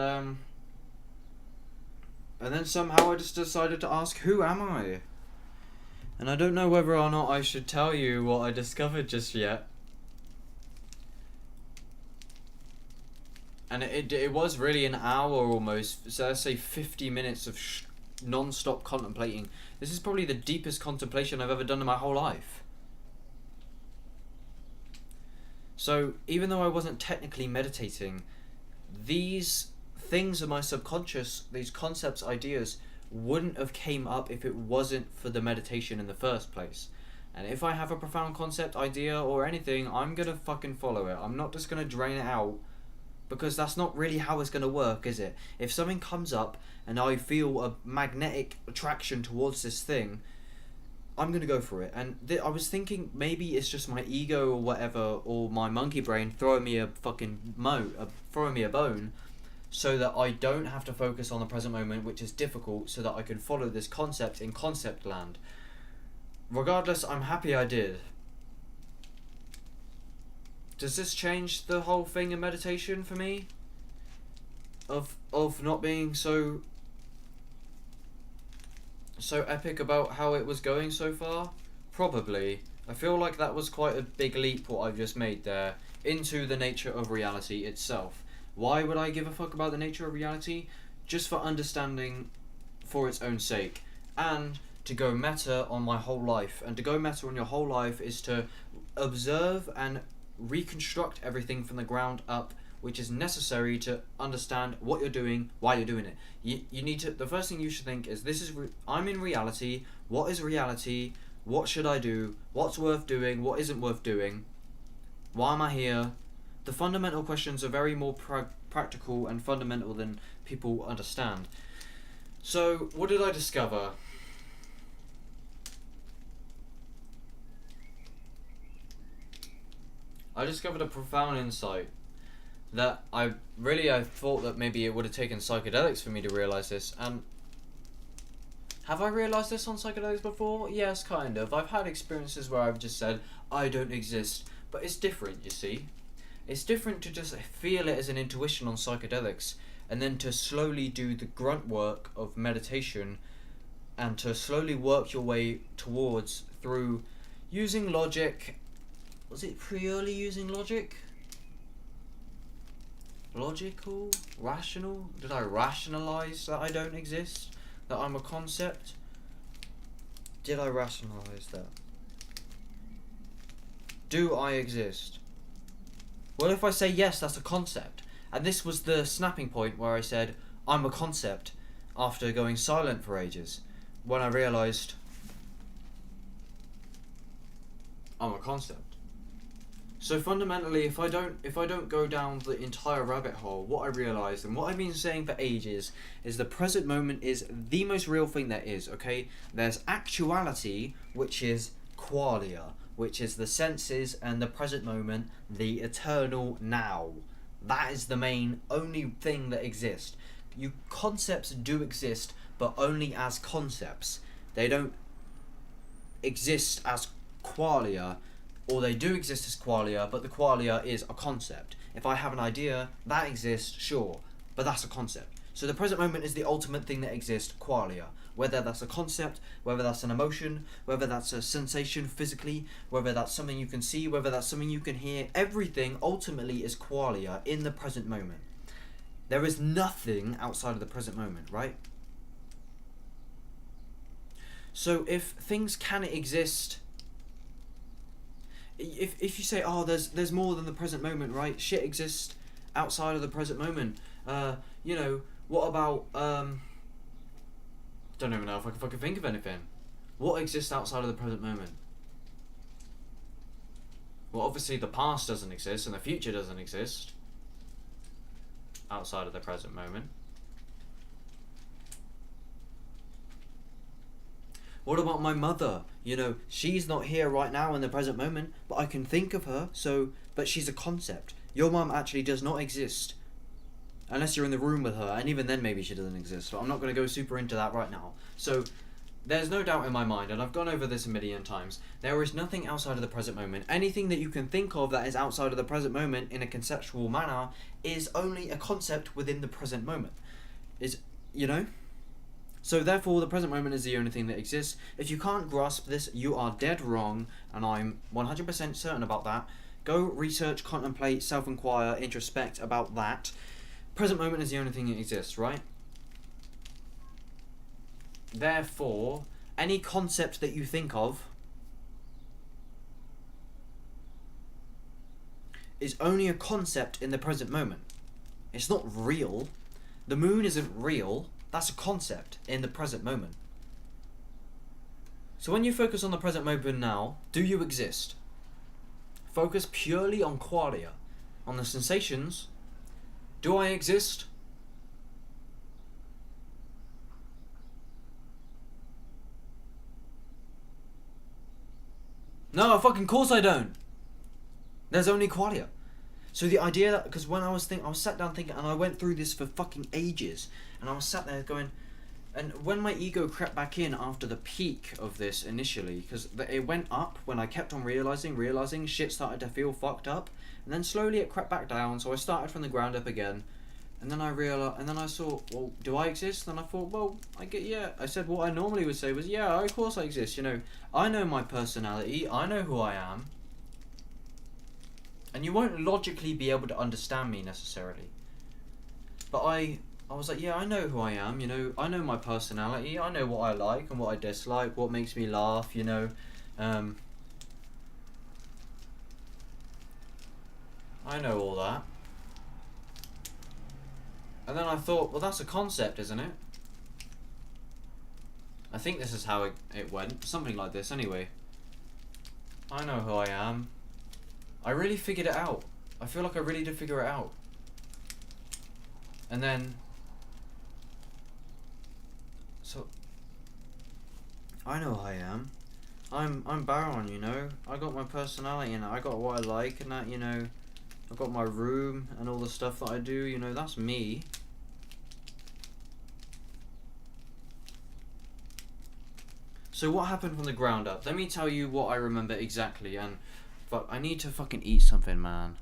then somehow I just decided to ask, who am I? And I don't know whether or not I should tell you what I discovered just yet. And it was really an hour almost, so let's say 50 minutes of non-stop contemplating. This is probably the deepest contemplation I've ever done in my whole life. So even though I wasn't technically meditating, these things in my subconscious, these concepts, ideas, wouldn't have came up if it wasn't for the meditation in the first place. And if I have a profound concept, idea, or anything, I'm gonna fucking follow it. I'm not just gonna drain it out, because that's not really how it's gonna work, is it? If something comes up and I feel a magnetic attraction towards this thing, I'm gonna go for it. And I was thinking maybe it's just my ego or whatever, or my monkey brain throwing me a fucking throwing me a bone, so that I don't have to focus on the present moment, which is difficult, so that I can follow this concept in concept land. Regardless, I'm happy I did. Does this change the whole thing in meditation for me? Of not being so epic about how it was going so far? Probably. I feel like that was quite a big leap what I've just made there into the nature of reality itself. Why would I give a fuck about the nature of reality? Just for understanding for its own sake. And to go meta on my whole life. And to go meta on your whole life is to observe and reconstruct everything from the ground up, which is necessary to understand what you're doing, why you're doing it. You need to, the first thing you should think is, I'm in reality, what is reality, what should I do, what's worth doing, what isn't worth doing, why am I here? The fundamental questions are very more practical and fundamental than people understand. So, what did I discover? I discovered a profound insight that I thought that maybe it would have taken psychedelics for me to realize this. And have I realized this on psychedelics before? Yes, kind of. I've had experiences where I've just said, I don't exist. But it's different, you see. It's different to just feel it as an intuition on psychedelics and then to slowly do the grunt work of meditation and to slowly work your way towards through using logic. Was it purely using logic? Logical? Rational? Did I rationalize that I don't exist? That I'm a concept? Did I rationalize that? Do I exist? Well, if I say yes, that's a concept. And this was the snapping point where I said, I'm a concept, after going silent for ages. When I realised, I'm a concept. So fundamentally, if I don't go down the entire rabbit hole, what I realised, and what I've been saying for ages, is the present moment is the most real thing there is, okay? There's actuality, which is qualia, which is the senses, and the present moment, the eternal now. That is the main, only thing that exists. Concepts do exist, but only as concepts. They don't exist as qualia, or they do exist as qualia, but the qualia is a concept. If I have an idea, that exists, sure, but that's a concept. So the present moment is the ultimate thing that exists, qualia. Whether that's a concept, whether that's an emotion, whether that's a sensation physically, whether that's something you can see, whether that's something you can hear, everything ultimately is qualia in the present moment. There is nothing outside of the present moment, right? So if things can exist, if you say, oh, there's more than the present moment, right? Shit exists outside of the present moment. You know, what about don't even know if I can fucking think of anything. What exists outside of the present moment? Well, obviously the past doesn't exist and the future doesn't exist outside of the present moment. What about my mother? You know, she's not here right now in the present moment, but I can think of her, but she's a concept. Your mum actually does not exist. Unless you're in the room with her, and even then maybe she doesn't exist, but I'm not going to go super into that right now. So, there's no doubt in my mind, and I've gone over this a million times, there is nothing outside of the present moment. Anything that you can think of that is outside of the present moment in a conceptual manner is only a concept within the present moment. You know? So therefore, the present moment is the only thing that exists. If you can't grasp this, you are dead wrong, and I'm 100% certain about that. Go research, contemplate, self-inquire, introspect about that. Present moment is the only thing that exists, right? Therefore, any concept that you think of is only a concept in the present moment. It's not real. The moon isn't real. That's a concept in the present moment. So when you focus on the present moment now, do you exist? Focus purely on qualia, on the sensations. Do I exist? No, of fucking course I don't. There's only qualia. So the idea that, because when I was sat down thinking, and I went through this for fucking ages, and I was sat there going, and when my ego crept back in after the peak of this initially, because it went up when I kept on realizing shit started to feel fucked up, and then slowly it crept back down, so I started from the ground up again, and then I realized, and then I saw, well, do I exist? And I thought, well, yeah. I said what I normally would say was, yeah, of course I exist, you know, I know my personality, I know who I am. And you won't logically be able to understand me necessarily. But I was like, yeah, I know who I am, you know, I know my personality, I know what I like and what I dislike, what makes me laugh, you know. I know all that. And then I thought, well, that's a concept, isn't it? I think this is how it went. Something like this, anyway. I know who I am. I really figured it out. I feel like I really did figure it out. And then, so, I know who I am. I'm Baron, you know. I got my personality and I got what I like and that, you know. I've got my room and all the stuff that I do, you know, that's me. So what happened from the ground up? Let me tell you what I remember exactly, and fuck, I need to fucking eat something, man.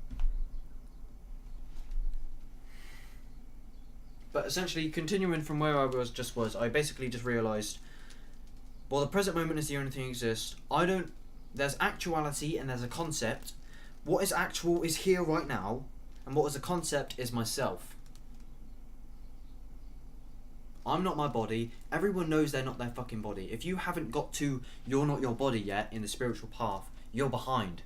But essentially, continuing from where I was, I basically just realised, well, the present moment is the only thing that exists. There's actuality and there's a concept. What is actual is here right now, and what is a concept is myself. I'm not my body. Everyone knows they're not their fucking body. If you haven't got to you're not your body yet in the spiritual path, you're behind.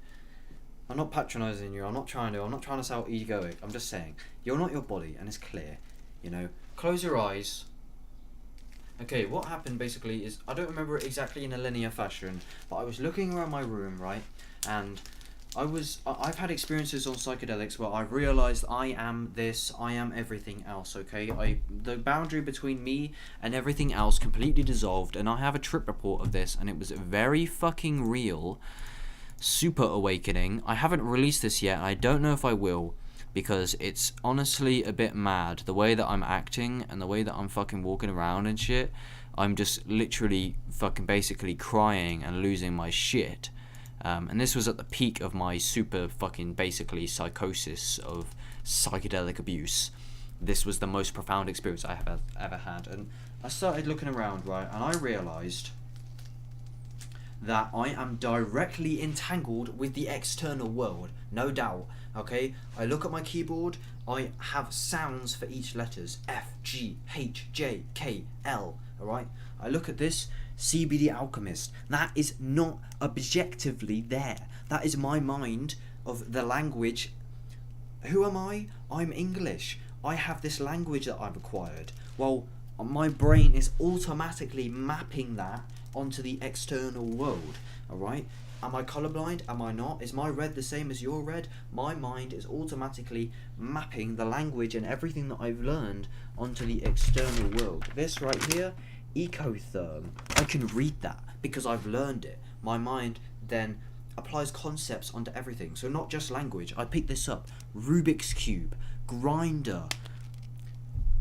I'm not patronising you. I'm not trying to sound egoic. I'm just saying, you're not your body, and it's clear. You know, close your eyes. Okay, what happened basically is, I don't remember it exactly in a linear fashion, but I was looking around my room, right, and I've had experiences on psychedelics where I've realised I am this, I am everything else, okay? The boundary between me and everything else completely dissolved, and I have a trip report of this, and it was very fucking real. Super awakening. I haven't released this yet, I don't know if I will, because it's honestly a bit mad. The way that I'm acting, and the way that I'm fucking walking around and shit, I'm just literally fucking basically crying and losing my shit. And this was at the peak of my super fucking basically psychosis of psychedelic abuse. This was the most profound experience I have ever had. And I started looking around, right, and I realised that I am directly entangled with the external world, no doubt, okay? I look at my keyboard, I have sounds for each letters, F, G, H, J, K, L, alright? I look at this, CBD Alchemist. That is not objectively there. That is my mind of the language. Who am I? I'm English. I have this language that I've acquired. Well, my brain is automatically mapping that onto the external world. Alright? Am I colourblind? Am I not? Is my red the same as your red? My mind is automatically mapping the language and everything that I've learned onto the external world. This right here, ecotherm, I can read that because I've learned it. My mind then applies concepts onto everything, so not just language. I picked this up: Rubik's Cube, grinder,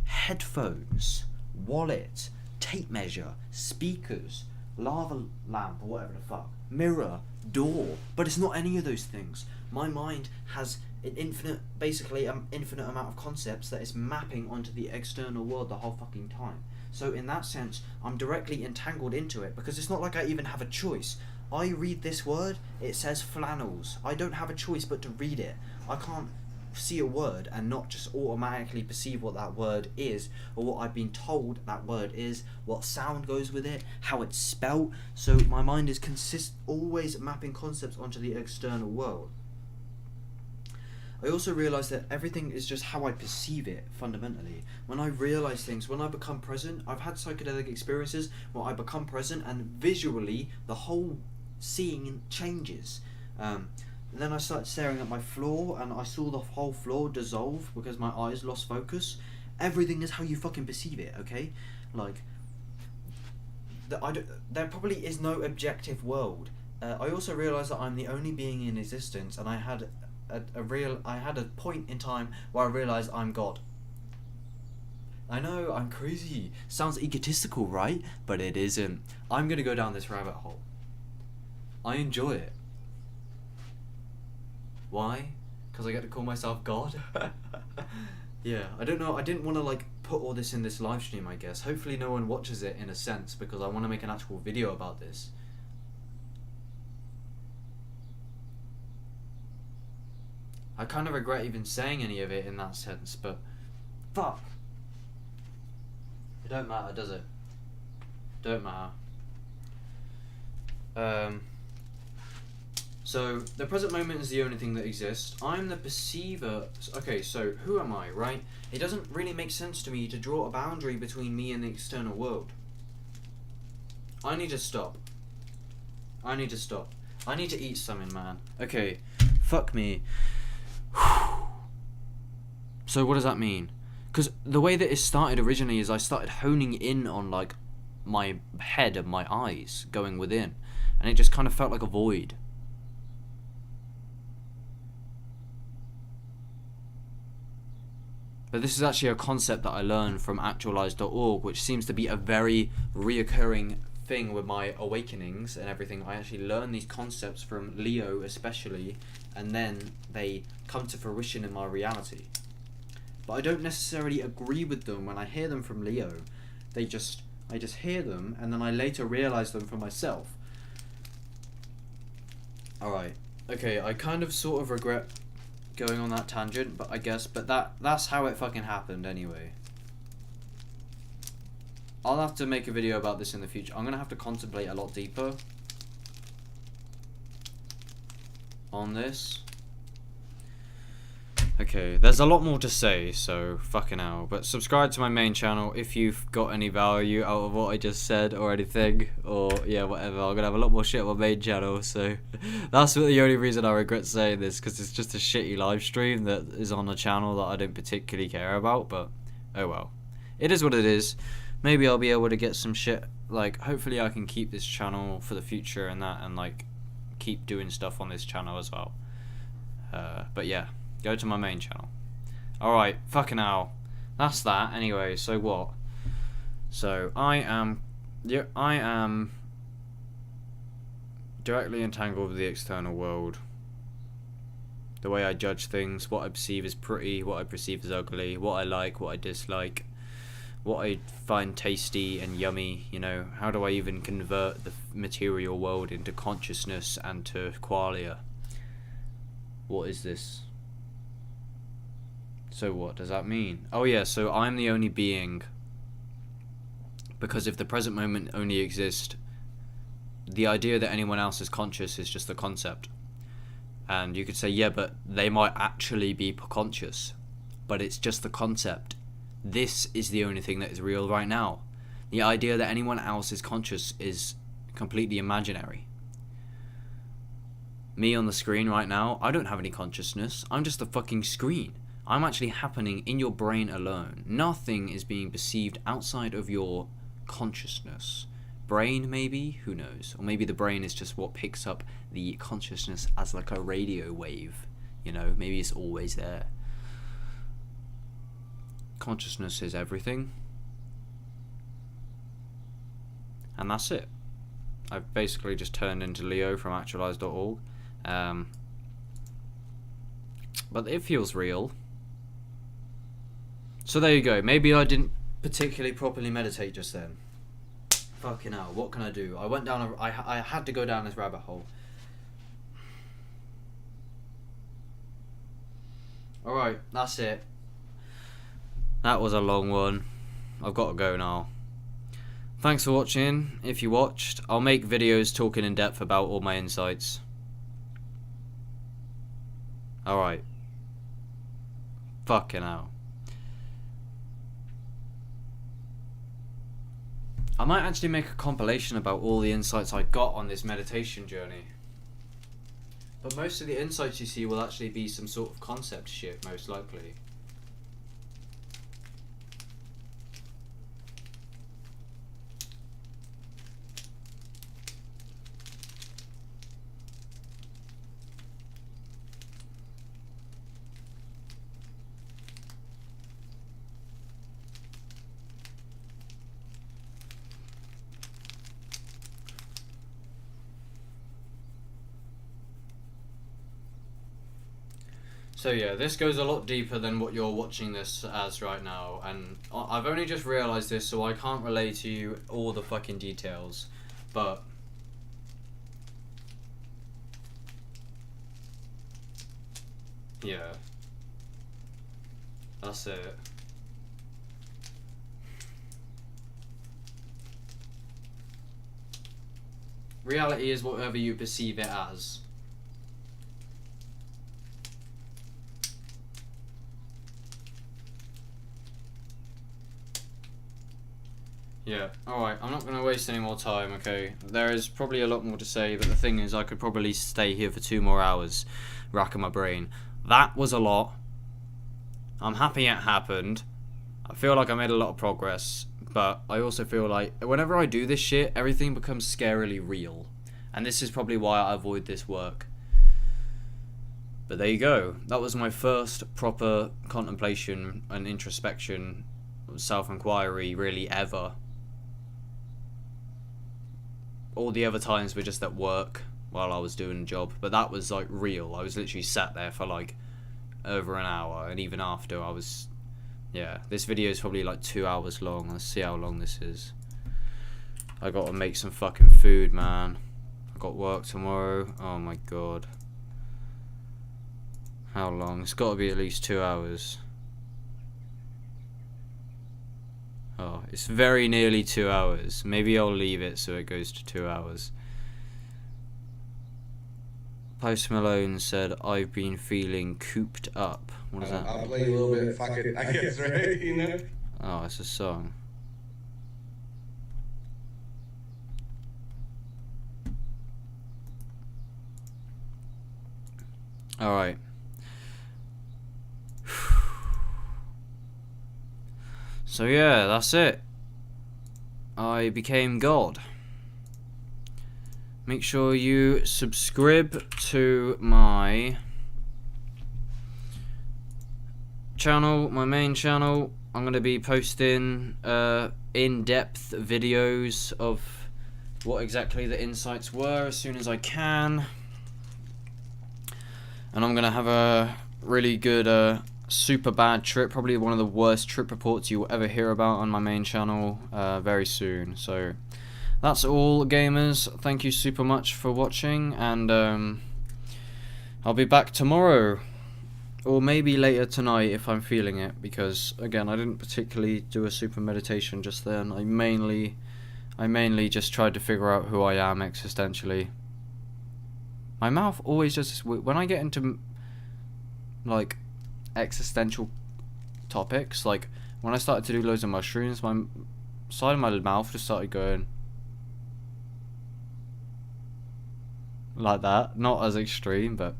headphones, wallet, tape measure, speakers, lava lamp, or whatever the fuck, mirror, door. But it's not any of those things. My mind has an infinite amount of concepts that is mapping onto the external world the whole fucking time. So in that sense, I'm directly entangled into it, because it's not like I even have a choice. I read this word, it says flannels. I don't have a choice but to read it. I can't see a word and not just automatically perceive what that word is, or what I've been told that word is, what sound goes with it, how it's spelt. So my mind is always mapping concepts onto the external world. I also realised that everything is just how I perceive it, fundamentally. When I realise things, when I become present, I've had psychedelic experiences where I become present and visually the whole seeing changes. Then I started staring at my floor and I saw the whole floor dissolve because my eyes lost focus. Everything is how you fucking perceive it, okay? Like, there probably is no objective world. I also realised that I'm the only being in existence, and I had a point in time where I realised I'm God. I know, I'm crazy. Sounds egotistical, right? But it isn't. I'm gonna go down this rabbit hole. I enjoy it. Why? Because I get to call myself God? Yeah, I don't know. I didn't want to like put all this in this live stream, I guess. Hopefully no one watches it in a sense, because I want to make an actual video about this. I kind of regret even saying any of it in that sense, but fuck. It don't matter, does it? Don't matter. So, the present moment is the only thing that exists. I'm the perceiver. Okay, so who am I, right? It doesn't really make sense to me to draw a boundary between me and the external world. I need to stop. I need to eat something, man. Okay, fuck me. So what does that mean? Because the way that it started originally is I started honing in on like my head and my eyes going within, and it just kind of felt like a void. But this is actually a concept that I learned from actualize.org, which seems to be a very reoccurring thing with my awakenings and everything. I actually learn these concepts from Leo especially, and then they come to fruition in my reality. But I don't necessarily agree with them when I hear them from Leo. I just hear them, and then I later realize them for myself. Alright, okay, I kind of sort of regret going on that tangent, but I guess, that's how it fucking happened anyway. I'll have to make a video about this in the future. I'm gonna have to contemplate a lot deeper on this. Okay, there's a lot more to say, so fucking hell. But subscribe to my main channel if you've got any value out of what I just said or anything, or yeah, whatever. I'm gonna have a lot more shit on my main channel, so that's the only reason I regret saying this, because it's just a shitty live stream that is on a channel that I don't particularly care about, but oh well. It is what it is. Maybe I'll be able to get some shit, like, hopefully I can keep this channel for the future and that, and like, keep doing stuff on this channel as well. But yeah. Go to my main channel. Alright, fucking hell. That's that. Anyway, so what? So, I am directly entangled with the external world. The way I judge things, what I perceive as pretty, what I perceive as ugly, what I like, what I dislike, what I find tasty and yummy, you know. How do I even convert the material world into consciousness and to qualia? What is this? So what does that mean? Oh yeah, so I'm the only being, because if the present moment only exists, the idea that anyone else is conscious is just a concept. And you could say, yeah, but they might actually be conscious, but it's just the concept. This is the only thing that is real right now. The idea that anyone else is conscious is completely imaginary. Me on the screen right now, I don't have any consciousness. I'm just a fucking screen. I'm actually happening in your brain alone. Nothing is being perceived outside of your consciousness. Brain, maybe? Who knows? Or maybe the brain is just what picks up the consciousness as like a radio wave. You know, maybe it's always there. Consciousness is everything. And that's it. I've basically just turned into Leo from actualize.org. But it feels real. So there you go. Maybe I didn't particularly properly meditate just then. Fucking hell, what can I do? I went down I had to go down this rabbit hole. Alright, that's it. That was a long one. I've got to go now. Thanks for watching. If you watched, I'll make videos talking in depth about all my insights. Alright. Fucking hell. I might actually make a compilation about all the insights I got on this meditation journey. But most of the insights you see will actually be some sort of concept shit, most likely. So yeah, this goes a lot deeper than what you're watching this as right now, and I've only just realised this, so I can't relay to you all the fucking details, but yeah, that's it. Reality is whatever you perceive it as. Yeah, alright, I'm not going to waste any more time, okay? There is probably a lot more to say, but the thing is, I could probably stay here for 2 more hours, racking my brain. That was a lot. I'm happy it happened, I feel like I made a lot of progress, but I also feel like whenever I do this shit, everything becomes scarily real. And this is probably why I avoid this work. But there you go. That was my first proper contemplation and introspection, self-inquiry really ever. All the other times were just at work while I was doing a job, but that was like real. I was literally sat there for like over an hour, and even after I was, yeah, this video is probably like 2 hours long. Let's see how long this is. I gotta make some fucking food, man. I got work tomorrow. Oh my god. How long? It's gotta be at least 2 hours. Oh, it's very nearly 2 hours. Maybe I'll leave it so it goes to 2 hours. Post Malone said, I've been feeling cooped up. What is that? I'll play you a little bit, fuck it, I guess, right? You know? Oh, it's a song. Alright. So yeah, that's it. I became God. Make sure you subscribe to my channel, my main channel. I'm going to be posting in-depth videos of what exactly the insights were as soon as I can. And I'm going to have a really good super bad trip, probably one of the worst trip reports you will ever hear about on my main channel very soon. So that's all, gamers. Thank you super much for watching, and I'll be back tomorrow, or maybe later tonight if I'm feeling it, because again, I didn't particularly do a super meditation just then. I mainly just tried to figure out who I am existentially. My mouth always does this when I get into like existential topics. Like when I started to do loads of mushrooms, my side of my mouth just started going like that. Not as extreme, but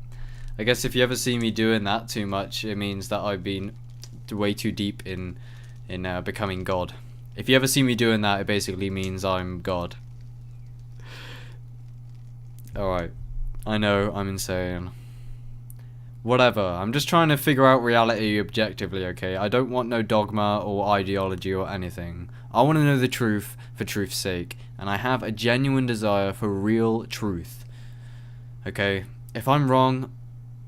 I guess if you ever see me doing that too much, it means that I've been way too deep in becoming God. If you ever see me doing that, it basically means I'm God. Alright, I know I'm insane. Whatever, I'm just trying to figure out reality objectively, okay? I don't want no dogma or ideology or anything. I want to know the truth for truth's sake, and I have a genuine desire for real truth. Okay? If I'm wrong,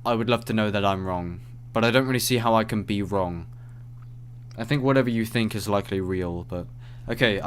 I would love to know that I'm wrong, but I don't really see how I can be wrong. I think whatever you think is likely real, but okay,